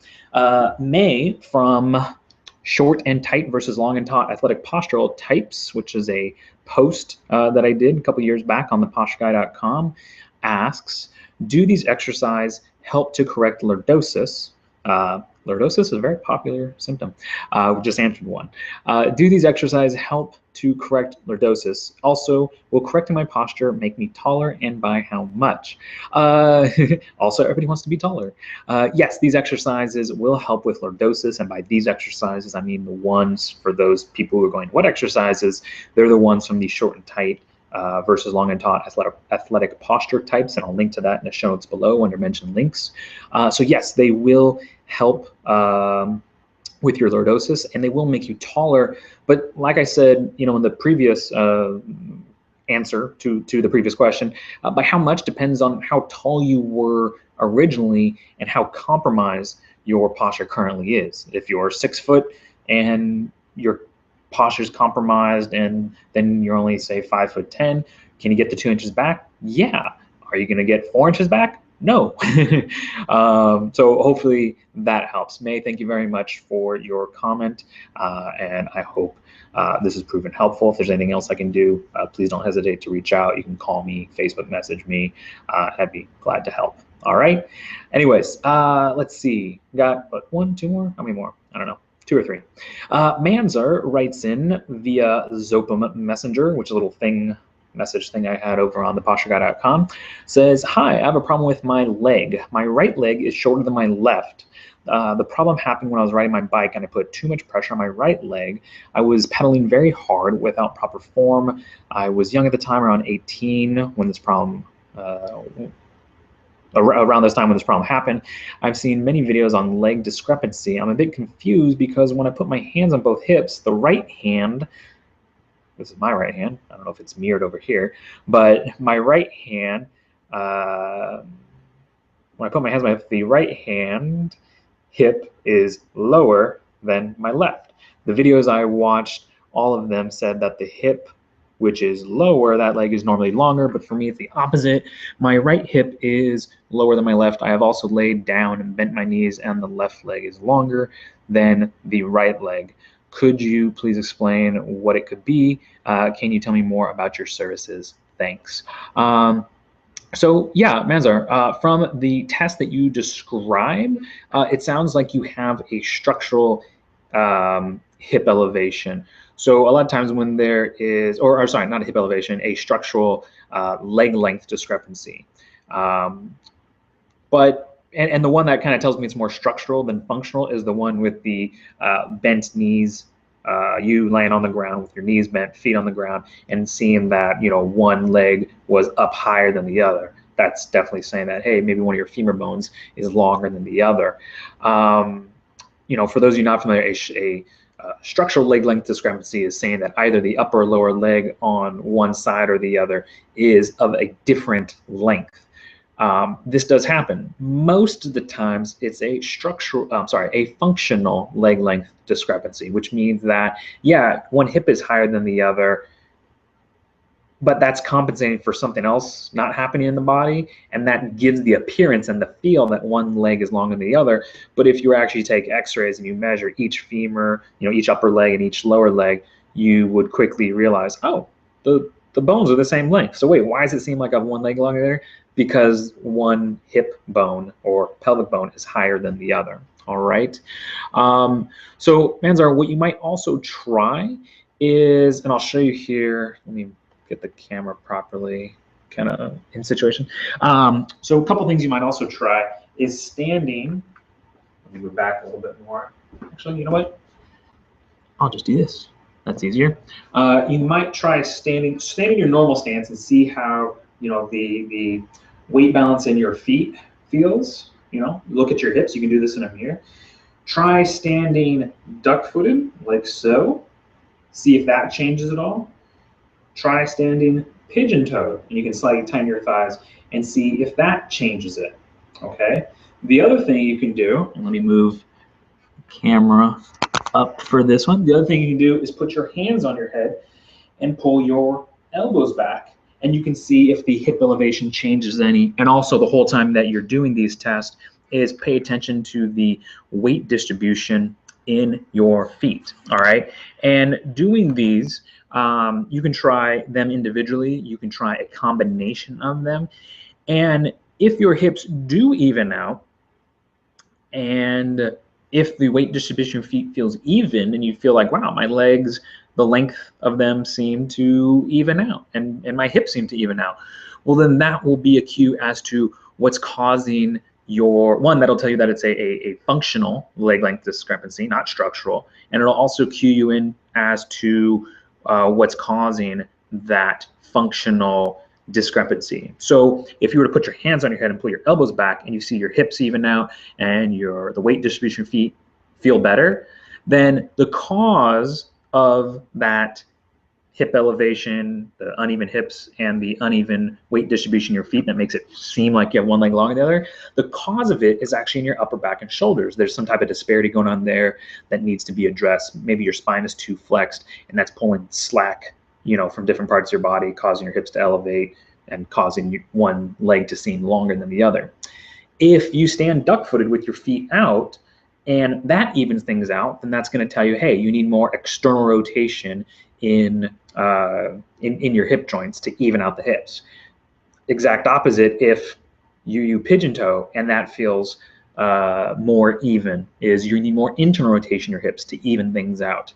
May from Short and Tight versus Long and Taut Athletic Postural Types, which is a post that I did a couple years back on thepostureguy.com, asks, do these exercises help to correct lordosis? Lordosis is a very popular symptom. We just answered one. Do these exercises help to correct lordosis? Also, will correcting my posture make me taller, and by how much? Also, everybody wants to be taller. Yes, these exercises will help with lordosis, and by these exercises, I mean the ones for those people who are going, what exercises? They're the ones from the short and tight versus long and taut athletic posture types, and I'll link to that in the show notes below under mentioned links. So yes, they will help with your lordosis, and they will make you taller. But like I said, in the previous answer to the previous question, by how much depends on how tall you were originally and how compromised your posture currently is. If you're 6 foot and your posture is compromised and then you're only, say, 5'10", can you get the 2 inches back? Yeah. Are you going to get 4 inches back? No. So hopefully that helps. May, thank you very much for your comment, and I hope this has proven helpful. If there's anything else I can do, please don't hesitate to reach out. You can call me, Facebook message me. I'd be glad to help. All right. Anyways, let's see. Got one, two more? How many more? I don't know. 2 or 3. Manzer writes in via Zopum Messenger, which is a little message thing I had over on thepostureguy.com, says, hi, I have a problem with my leg. My right leg is shorter than my left. The problem happened when I was riding my bike and I put too much pressure on my right leg. I was pedaling very hard without proper form. I was young at the time, around 18, when this problem around this time when this problem happened. I've seen many videos on leg discrepancy. I'm a bit confused because when I put my hands on both hips, the right hand, this is my right hand, I don't know if it's mirrored over here, but my right hand, when I put my hands on my hip, the right hand hip is lower than my left. The videos I watched, all of them said that the hip, which is lower, that leg is normally longer, but for me it's the opposite. My right hip is lower than my left. I have also laid down and bent my knees, and the left leg is longer than the right leg. Could you please explain what it could be? Can you tell me more about your services? Thanks. So yeah, Manzar, from the test that you described, it sounds like you have a structural hip elevation. So a lot of times when there is, or sorry, not a hip elevation, a structural leg length discrepancy. And the one that kind of tells me it's more structural than functional is the one with the bent knees, you laying on the ground with your knees bent, feet on the ground, and seeing that, one leg was up higher than the other. That's definitely saying that, hey, maybe one of your femur bones is longer than the other. For those of you not familiar, a structural leg length discrepancy is saying that either the upper or lower leg on one side or the other is of a different length. This does happen. Most of the times it's a functional leg length discrepancy, which means that, yeah, one hip is higher than the other, but that's compensating for something else not happening in the body, and that gives the appearance and the feel that one leg is longer than the other. But if you actually take x-rays and you measure each femur, each upper leg and each lower leg, you would quickly realize, oh, the bones are the same length. So wait, why does it seem like I have one leg longer there? Because one hip bone or pelvic bone is higher than the other. All right. So Manzar, what you might also try is, and I'll show you here. Let me get the camera properly, kind of in situation. So a couple things you might also try is standing. Let me move back a little bit more. Actually, you know what? I'll just do this. That's easier. You might try standing your normal stance and see how the weight balance in your feet feels. Look at your hips. You can do this in a mirror. Try standing duck-footed, like so. See if that changes at all. Try standing pigeon-toed, and you can slightly tighten your thighs and see if that changes it. Okay. The other thing you can do, and let me move camera up for this one. The other thing you can do is put your hands on your head and pull your elbows back, and you can see if the hip elevation changes any. And also the whole time that you're doing these tests is pay attention to the weight distribution in your feet. All right. And doing these, you can try them individually. You can try a combination of them. And if your hips do even out, and if the weight distribution of your feet feels even and you feel like, wow, my legs, the length of them seem to even out and my hips seem to even out, well, then that will be a cue as to what's causing your one. That'll tell you that it's a functional leg length discrepancy, not structural. And it'll also cue you in as to what's causing that functional discrepancy. So if you were to put your hands on your head and pull your elbows back and you see your hips even out and the weight distribution of feet feel better, then the cause of that hip elevation, the uneven hips, and the uneven weight distribution in your feet that makes it seem like you have one leg longer than the other, the cause of it is actually in your upper back and shoulders. There's some type of disparity going on there that needs to be addressed. Maybe your spine is too flexed and that's pulling slack from different parts of your body, causing your hips to elevate and causing one leg to seem longer than the other. If you stand duck-footed with your feet out and that evens things out, then that's going to tell you, hey, you need more external rotation in your hip joints to even out the hips. Exact opposite, if you pigeon toe and that feels more even, is you need more internal rotation in your hips to even things out.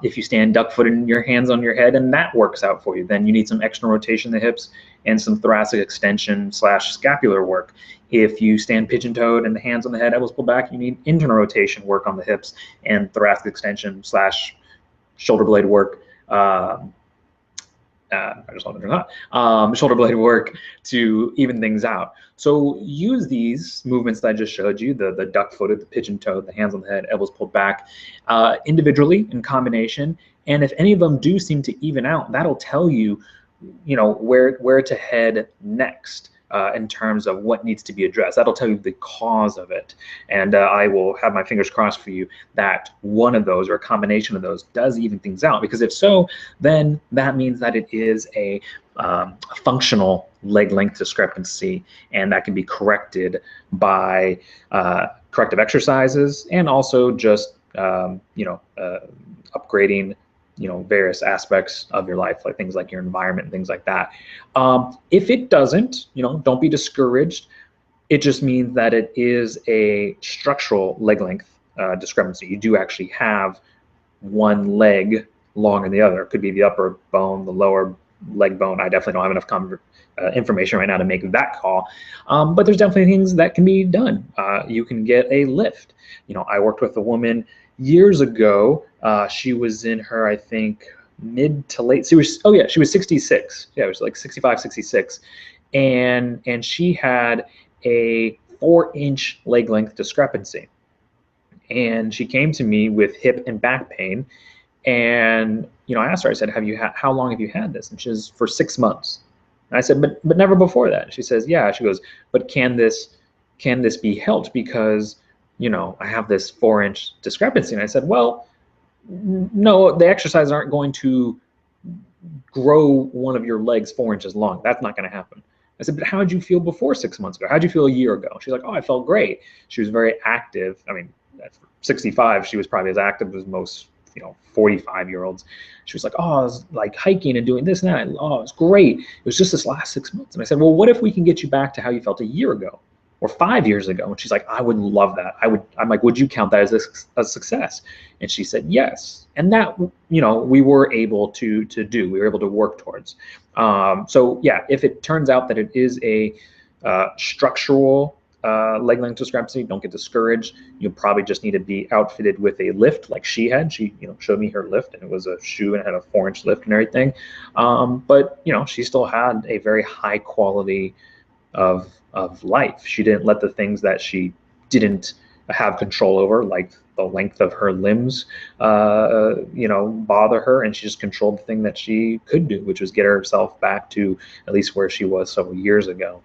If you stand duck-footed and your hands on your head and that works out for you, then you need some external rotation in the hips and some thoracic extension / scapular work. If you stand pigeon-toed and the hands on the head, elbows pulled back, you need internal rotation work on the hips and thoracic extension / shoulder blade work. Shoulder blade work to even things out. So use these movements that I just showed you, the duck-footed, the pigeon-toed, the hands on the head, elbows pulled back, individually in combination. And if any of them do seem to even out, that'll tell you, where to head next. In terms of what needs to be addressed. That'll tell you the cause of it. And I will have my fingers crossed for you that one of those or a combination of those does even things out. Because if so, then that means that it is a functional leg length discrepancy, and that can be corrected by corrective exercises and also just upgrading various aspects of your life, like things like your environment and things like that. If it doesn't, don't be discouraged. It just means that it is a structural leg length discrepancy. You do actually have one leg longer than the other. It could be the upper bone, the lower leg bone. I definitely don't have enough information right now to make that call. But there's definitely things that can be done. You can get a lift. I worked with a woman years ago. She was in her, I think, mid to late. She was 66. Yeah, it was like 65, 66. And she had a 4-inch leg length discrepancy. And she came to me with hip and back pain. And, I asked her, I said, how long have you had this? And she says, for 6 months. And I said, but never before that. She says, yeah. She goes, but can this be helped? Because, I have this 4-inch discrepancy. And I said, well, no, the exercises aren't going to grow one of your legs 4 inches long. That's not going to happen. I said, but how did you feel before 6 months ago? How did you feel a year ago? She's like, oh, I felt great. She was very active. I mean, at 65, she was probably as active as most 45-year-olds. She was like, oh, I was like hiking and doing this and that. Oh, it was great. It was just this last 6 months. And I said, well, what if we can get you back to how you felt a year ago or 5 years ago? And she's like, I would love that. I'm like, would you count that as a success? And she said, yes. And that, we were able to do, we were able to work towards. So yeah, if it turns out that it is a structural leg length discrepancy, don't get discouraged. You'll probably just need to be outfitted with a lift like she had. She showed me her lift, and it was a shoe and it had a 4-inch lift and everything. But she still had a very high quality of life. She didn't let the things that she didn't have control over, like the length of her limbs, bother her, and she just controlled the thing that she could do, which was get herself back to at least where she was several years ago.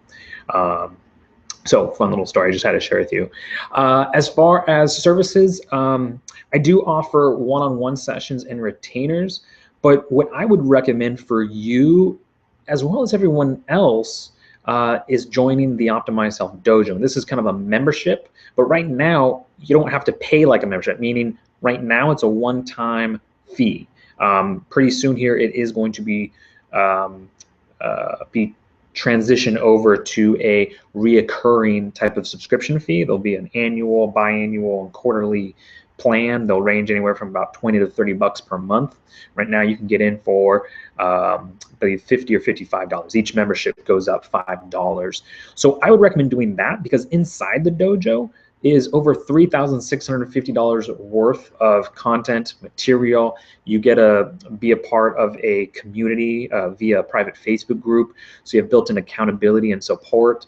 So fun little story I just had to share with you. As far as services, I do offer one-on-one sessions and retainers, but what I would recommend for you, as well as everyone else, is joining the Optimize Self Dojo. And this is kind of a membership, but right now you don't have to pay like a membership, meaning right now it's a one-time fee. Pretty soon here it is going to be transition over to a reoccurring type of subscription fee. There'll be an annual, biannual, and quarterly plan. They'll range anywhere from about $20 to $30 per month. Right now you can get in for $50 or $55. Each membership goes up $5. So I would recommend doing that, because inside the dojo is over $3,650 worth of content material. You get to be a part of a community via a private Facebook group. So you have built-in accountability and support.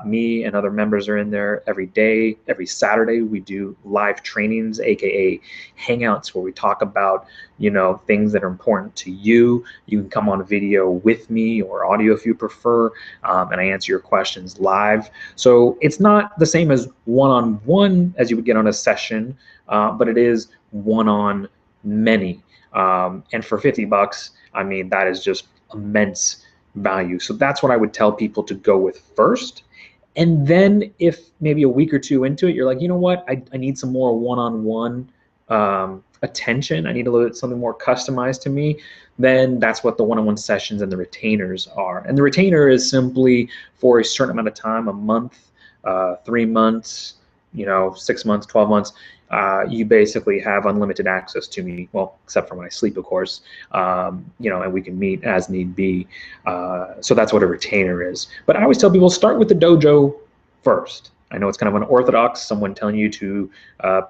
Me and other members are in there every day. Every Saturday we do live trainings, aka hangouts, where we talk about things that are important to you. You can come on video with me, or audio if you prefer, and I answer your questions live. So it's not the same as one-on-one as you would get on a session, but it is one-on-many. And for $50, I mean, that is just immense value. So that's what I would tell people to go with first. And then if maybe a week or two into it, you're like, you know what, I need some more one-on-one attention, I need a little bit something more customized to me, then that's what the one-on-one sessions and the retainers are. And the retainer is simply for a certain amount of time, a month, 3 months, 6 months, 12 months. You basically have unlimited access to me, well, except for when I sleep, of course, and we can meet as need be. So that's what a retainer is. But I always tell people, start with the dojo first. I know it's kind of unorthodox, someone telling you to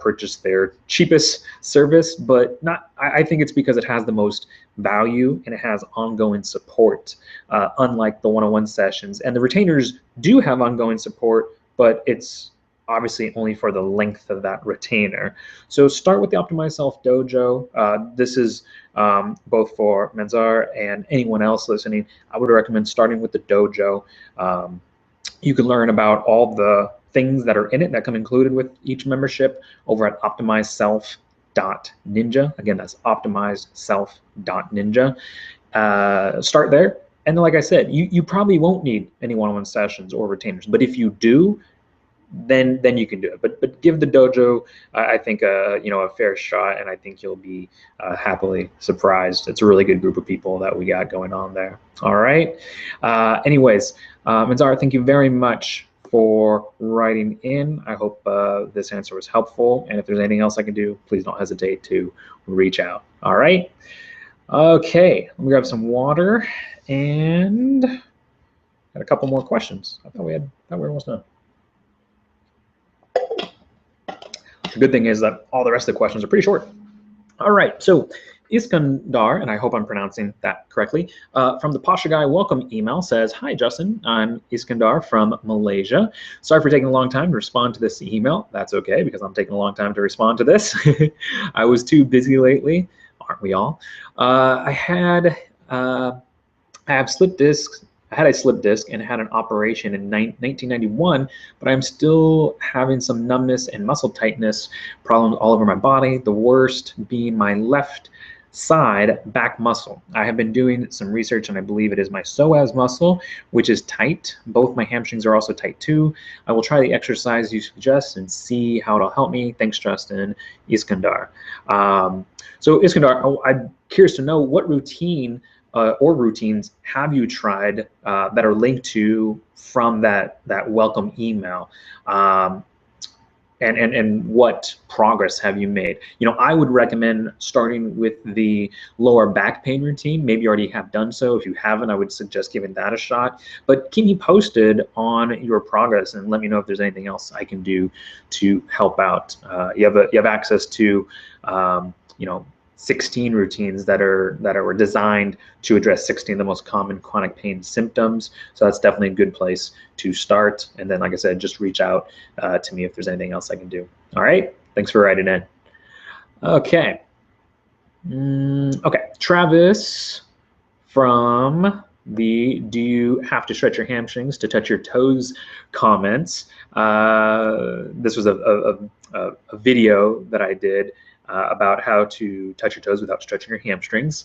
purchase their cheapest service, but I think it's because it has the most value and it has ongoing support, unlike the one-on-one sessions. And the retainers do have ongoing support, but it's obviously only for the length of that retainer. So start with the Optimize Self Dojo. This is both for Menzar and anyone else listening. I would recommend starting with the dojo. You can learn about all the things that are in it that come included with each membership over at optimizeself.ninja. Again, that's optimizeself.ninja. Start there. And then, like I said, you probably won't need any one-on-one sessions or retainers, but if you do, then you can do it. But give the dojo, I think, a fair shot, and I think you'll be happily surprised. It's a really good group of people that we got going on there. All right. Anyways, Menzar, thank you very much for writing in. I hope this answer was helpful, and if there's anything else I can do, please don't hesitate to reach out. All right. Okay. Let me grab some water, and got a couple more questions. I thought we were almost done. The good thing is that all the rest of the questions are pretty short. All right, so Iskandar, and I hope I'm pronouncing that correctly, from the Pasha Guy welcome email says, hi Justin, I'm Iskandar from Malaysia. Sorry for taking a long time to respond to this email. That's okay, because I'm taking a long time to respond to this. I was too busy lately, aren't we all? I have slipped discs. I had a slip disc and had an operation in 1991, but I'm still having some numbness and muscle tightness problems all over my body. The worst being my left side back muscle. I have been doing some research and I believe it is my psoas muscle, which is tight. Both my hamstrings are also tight too. I will try the exercise you suggest and see how it'll help me. Thanks, Justin. Iskandar. So Iskandar, I'm curious to know what routine or routines have you tried that are linked to from that welcome email? And what progress have you made? You know, I would recommend starting with the lower back pain routine. Maybe you already have done so. If you haven't, I would suggest giving that a shot. But keep me posted on your progress and let me know if there's anything else I can do to help out. You have access to, you know, 16 routines that were designed to address 16 of the most common chronic pain symptoms. So that's definitely a good place to start. And then, like I said, just reach out to me if there's anything else I can do. All right. Thanks for writing in. Okay. Okay. Travis from the "Do you have to stretch your hamstrings to touch your toes" comments. This was a video that I did about how to touch your toes without stretching your hamstrings.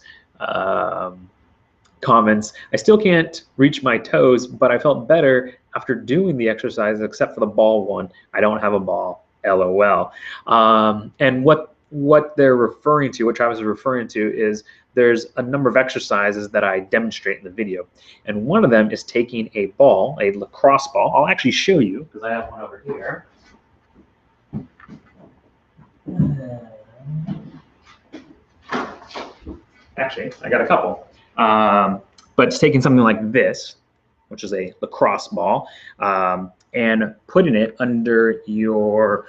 Comments: I still can't reach my toes, but I felt better after doing the exercise, except for the ball one. I don't have a ball, LOL. And what they're referring to, what Travis is referring to, is there's a number of exercises that I demonstrate in the video. And one of them is taking a ball, a lacrosse ball. I'll actually show you because I have one over here. Actually, I got a couple. But it's taking something like this, which is a lacrosse ball, and putting it under your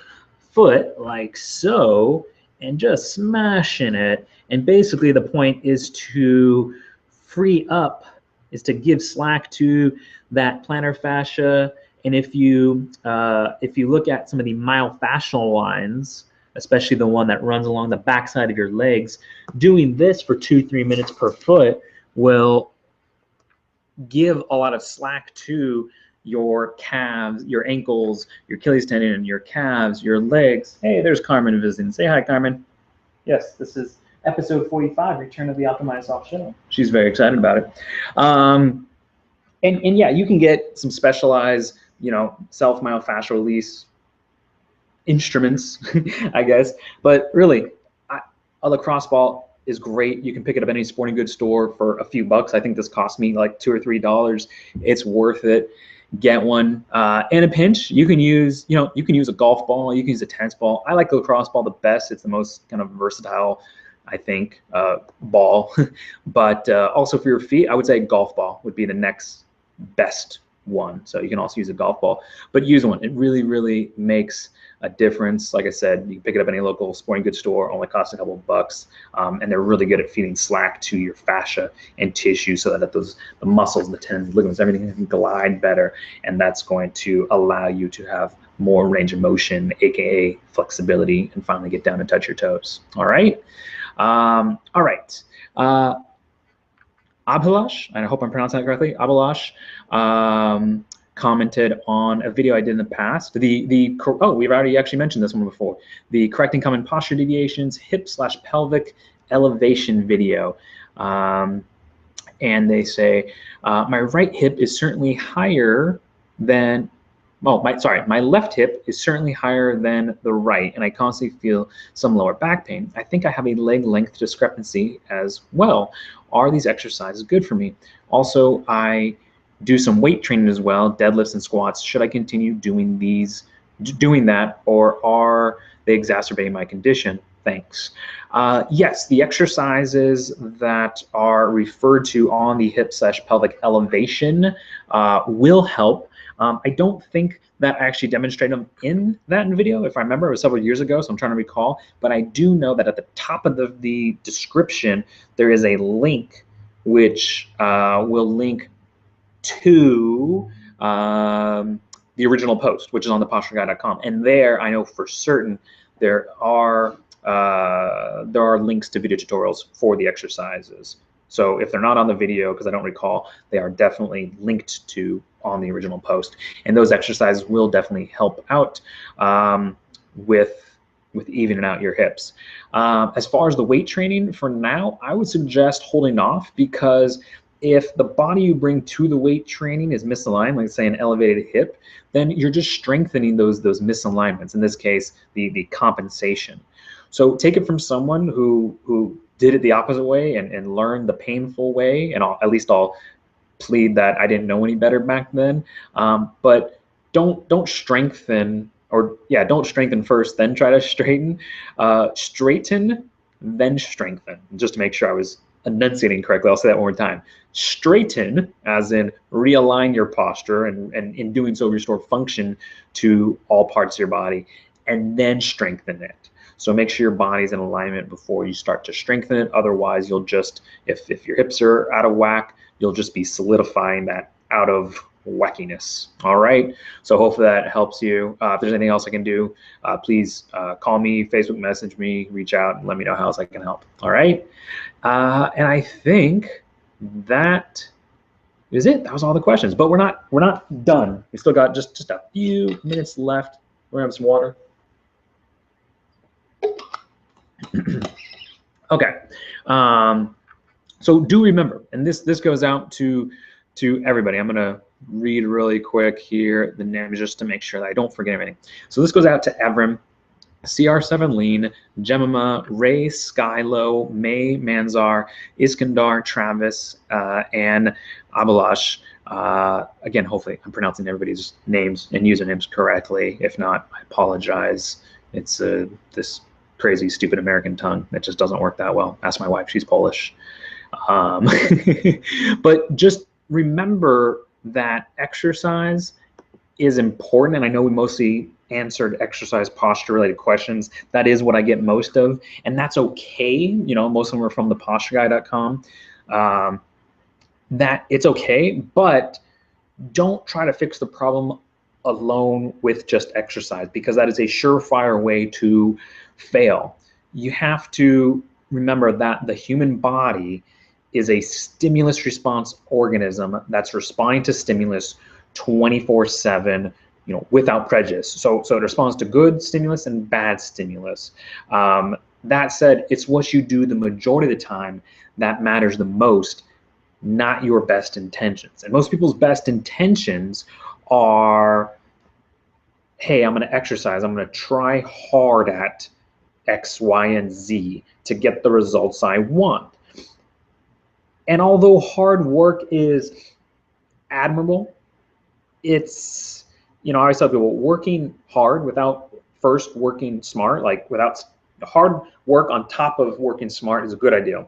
foot like so, and just smashing it. And basically the point is to free up, is to give slack to that plantar fascia. And if you look at some of the myofascial lines, especially the one that runs along the backside of your legs, doing this for 2-3 minutes per foot will give a lot of slack to your calves, your ankles, your Achilles tendon, your calves, your legs. Hey, there's Carmen visiting. Say hi, Carmen. Yes, this is episode 45, Return of the Optimized Self Show. She's very excited about it. And yeah, you can get some specialized, you know, self myofascial release instruments, I guess. But really, a lacrosse ball is great. You can pick it up at any sporting goods store for a few bucks. I think this cost me like $2 or $3. It's worth it. Get one. In a pinch, you can use, you know, you can use a golf ball, you can use a tennis ball. I like the lacrosse ball the best. It's the most kind of versatile, I think, ball. But also for your feet, I would say golf ball would be the next best one. So you can also use a golf ball, but use one. It really, really makes a difference. Like I said, you can pick it up at any local sporting goods store, only costs a couple of bucks. And they're really good at feeding slack to your fascia and tissue so that the muscles, the tendons, ligaments, everything can glide better. And that's going to allow you to have more range of motion, AKA flexibility, and finally get down and touch your toes. All right. All right. Abhilash, and I hope I'm pronouncing that correctly, Abhilash, commented on a video I did in the past. Oh, we've already actually mentioned this one before. The correcting common posture deviations, hip/pelvic elevation video. And they say, my right hip is certainly higher than, oh, my left hip is certainly higher than the right, and I constantly feel some lower back pain. I think I have a leg length discrepancy as well. Are these exercises good for me? Also, I do some weight training as well, deadlifts and squats. Should I continue doing that, or are they exacerbating my condition? Thanks. Yes, the exercises that are referred to on the hip/pelvic elevation will help. I don't think that I actually demonstrated them in that video. If I remember, it was several years ago, so I'm trying to recall. But I do know that at the top of the description, there is a link which will link to the original post, which is on theposturalguy.com. And there, I know for certain, there are links to video tutorials for the exercises. So if they're not on the video, because I don't recall, they are definitely linked to on the original post. And those exercises will definitely help out with, with evening out your hips. As far as the weight training, for now, I would suggest holding off, because if the body you bring to the weight training is misaligned, like say an elevated hip, then you're just strengthening those misalignments, in this case, the compensation. So take it from someone who did it the opposite way and learned the painful way, and at least I'll plead that I didn't know any better back then. But don't strengthen, or yeah, don't strengthen first, then try to straighten. Straighten, then strengthen. Just to make sure I was enunciating correctly, I'll say that one more time. Straighten, as in realign your posture, and in doing so restore function to all parts of your body, and then strengthen it. So make sure your body's in alignment before you start to strengthen it. Otherwise, you'll just, if your hips are out of whack, you'll just be solidifying that out of wackiness. All right. So hopefully that helps you. If there's anything else I can do, please call me, Facebook message me, reach out, and let me know how else I can help. All right. And I think that is it. That was all the questions. But we're not done. We still got just a few minutes left. We're gonna have some water. Okay. So do remember, and this goes out to everybody. I'm gonna read really quick here the names just to make sure that I don't forget anything. So this goes out to Evrim, CR7 Lean, Jemima, Ray, Skylo, May, Manzar, Iskandar, Travis, and Abalash. Again, hopefully I'm pronouncing everybody's names and usernames correctly. If not, I apologize. It's this crazy, stupid American tongue that just doesn't work that well. Ask my wife, she's Polish. But just remember that exercise is important, and I know we mostly answered exercise posture related questions. That is what I get most of, and that's okay. You know, most of them are from thepostureguy.com. That it's okay, but don't try to fix the problem alone with just exercise, because that is a surefire way to fail. You have to remember that the human body is a stimulus response organism that's responding to stimulus 24/7, you know, without prejudice. So it responds to good stimulus and bad stimulus. That said, it's what you do the majority of the time that matters the most, not your best intentions. And most people's best intentions are, hey, I'm going to exercise. I'm going to try hard at X, Y, and Z to get the results I want. And although hard work is admirable, it's, you know, I always tell people, working hard without first working smart, like without hard work on top of working smart is a good idea.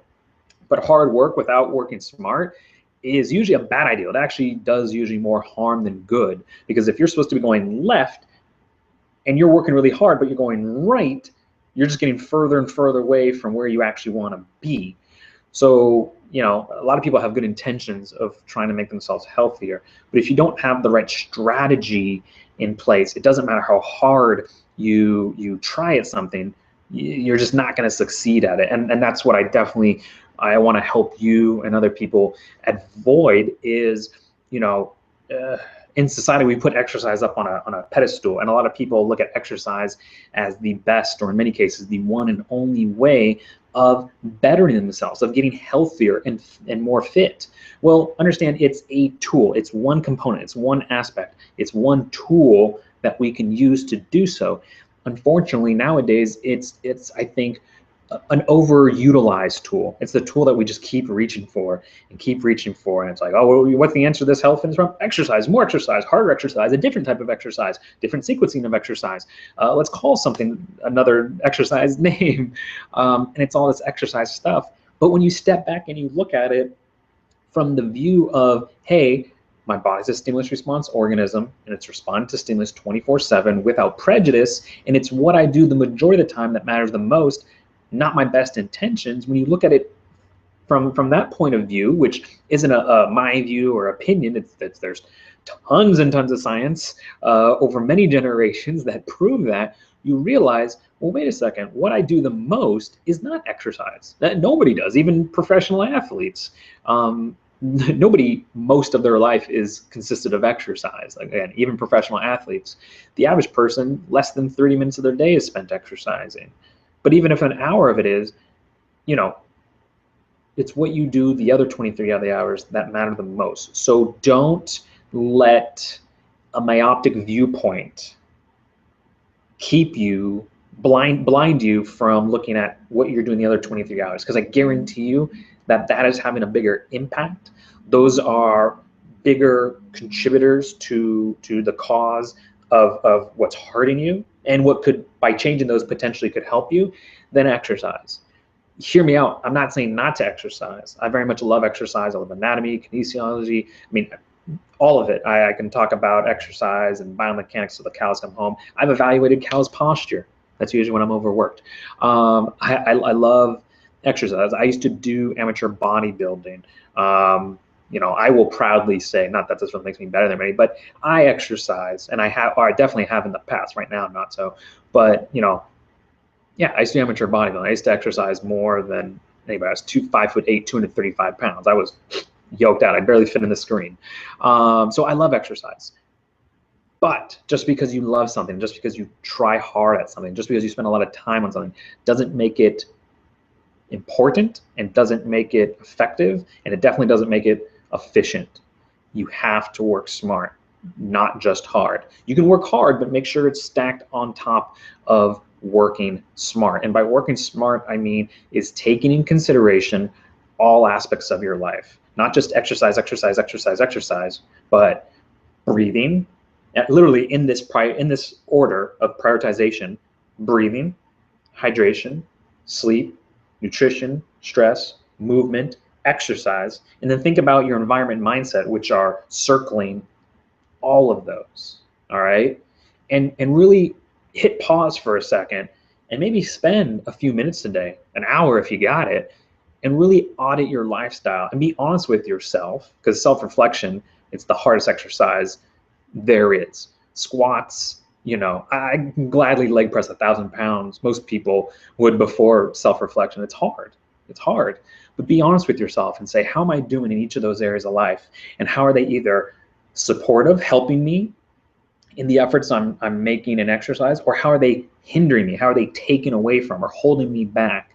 But hard work without working smart is usually a bad idea. It actually does usually more harm than good, because if you're supposed to be going left and you're working really hard, but you're going right, you're just getting further and further away from where you actually want to be. So, you know, a lot of people have good intentions of trying to make themselves healthier, but if you don't have the right strategy in place, it doesn't matter how hard you try at something, you're just not going to succeed at it. And that's what I want to help you and other people avoid is, you know, in society, we put exercise up on a pedestal, and a lot of people look at exercise as the best, or in many cases, the one and only way of bettering themselves, of getting healthier and more fit. Well, understand, it's a tool. It's one component. It's one aspect. It's one tool that we can use to do so. Unfortunately, nowadays, it's I think, an overutilized tool. It's the tool that we just keep reaching for and keep reaching for. And it's like, oh, well, what's the answer to this health? And it's from exercise, more exercise, harder exercise, a different type of exercise, different sequencing of exercise. Let's call something another exercise name. And it's all this exercise stuff. But when you step back and you look at it from the view of, hey, my body's a stimulus response organism, and it's responding to stimulus 24/7 without prejudice, and it's what I do the majority of the time that matters the most, not my best intentions. When you look at it from that point of view, which isn't a my view or opinion, there's tons and tons of science over many generations that prove that, you realize, well, wait a second, what I do the most is not exercise. That nobody does, even professional athletes. nobody, most of their life is consisted of exercise. Again, even professional athletes, the average person, less than 30 minutes of their day is spent exercising. But even if an hour of it is, you know, it's what you do the other 23 of the hours that matter the most. So don't let a myopic viewpoint keep you blind you from looking at what you're doing the other 23 hours, because I guarantee you that that is having a bigger impact. Those are bigger contributors to the cause of what's hurting you, and what could, by changing those, potentially could help you, than exercise. Hear me out. I'm not saying not to exercise. I very much love exercise. I love anatomy, kinesiology. I mean, all of it. I can talk about exercise and biomechanics till the cows come home. I've evaluated cows' posture. That's usually when I'm overworked. I love exercise. I used to do amateur bodybuilding. You know, I will proudly say, not that this one makes me better than anybody, but I exercise, and I have, or I definitely have in the past. Right now, I'm not so. But you know, yeah, I used to do amateur bodybuilding. I used to exercise more than anybody. I was 5'8", 235 pounds. I was yoked out. I barely fit in the screen. So I love exercise. But just because you love something, just because you try hard at something, just because you spend a lot of time on something, doesn't make it important, and doesn't make it effective, and it definitely doesn't make it efficient. You have to work smart, not just hard. You can work hard, but make sure it's stacked on top of working smart. And by working smart, I mean is taking in consideration all aspects of your life, not just exercise, exercise, exercise, exercise, but breathing. Literally in this order of prioritization: breathing, hydration, sleep, nutrition, stress, movement, exercise, and then think about your environment mindset, which are circling all of those. All right, and really hit pause for a second, and maybe spend a few minutes today, an hour if you got it, and really audit your lifestyle and be honest with yourself, because self-reflection, it's the hardest exercise there is. Squats, you know, I can gladly leg press 1,000 pounds. Most people would before self-reflection. It's hard. It's hard. But be honest with yourself and say, how am I doing in each of those areas of life? And how are they either supportive, helping me in the efforts I'm making in exercise, or how are they hindering me? How are they taking away from or holding me back?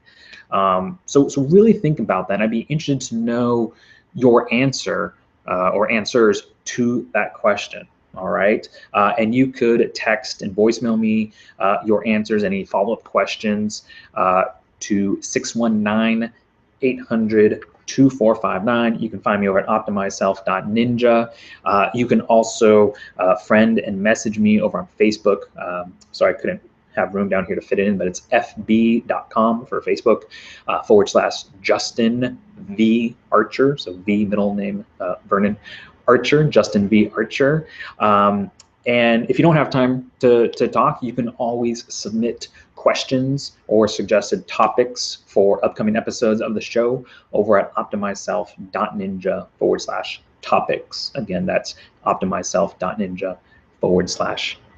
So really think about that. I'd be interested to know your answer or answers to that question. All right. And you could text and voicemail me your answers, any follow-up questions to 619-800-2459. You can find me over at optimizeself.ninja. You can also friend and message me over on Facebook. Sorry, I couldn't have room down here to fit it in, but it's fb.com for Facebook /Justin V Archer. So V middle name Vernon Archer, Justin V Archer. And if you don't have time to talk, you can always submit questions or suggested topics for upcoming episodes of the show over at optimizeself.ninja /topics. Again, that's optimizeself.ninja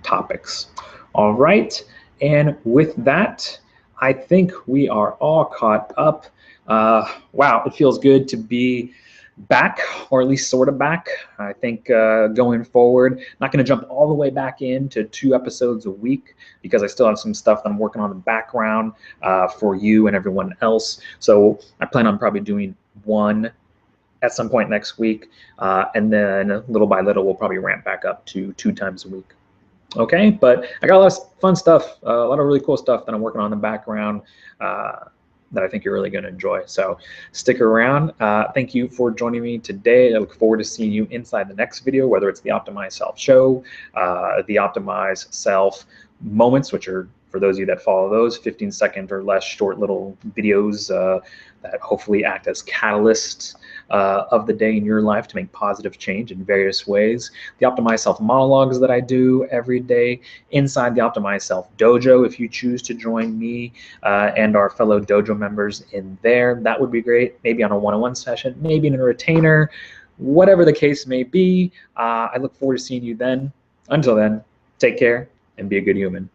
/topics. All right. And with that, I think we are all caught up. Wow, it feels good to be back, or at least sort of back. I think going forward, not going to jump all the way back into 2 episodes a week, because I still have some stuff that I'm working on in the background for you and everyone else. So I plan on probably doing 1 at some point next week, and then little by little we'll probably ramp back up to 2 times a week. Okay, but I got a lot of fun stuff, a lot of really cool stuff that I'm working on in the background that I think you're really going to enjoy. So stick around. Thank you for joining me today. I look forward to seeing you inside the next video, whether it's the Optimize Self Show, the Optimize Self Moments, which are, for those of you that follow those, 15-second or less short little videos that hopefully act as catalysts of the day in your life to make positive change in various ways. The Optimize Self monologues that I do every day inside the Optimize Self Dojo. If you choose to join me and our fellow dojo members in there, that would be great. Maybe on a one-on-one session, maybe in a retainer, whatever the case may be. I look forward to seeing you then. Until then, take care and be a good human.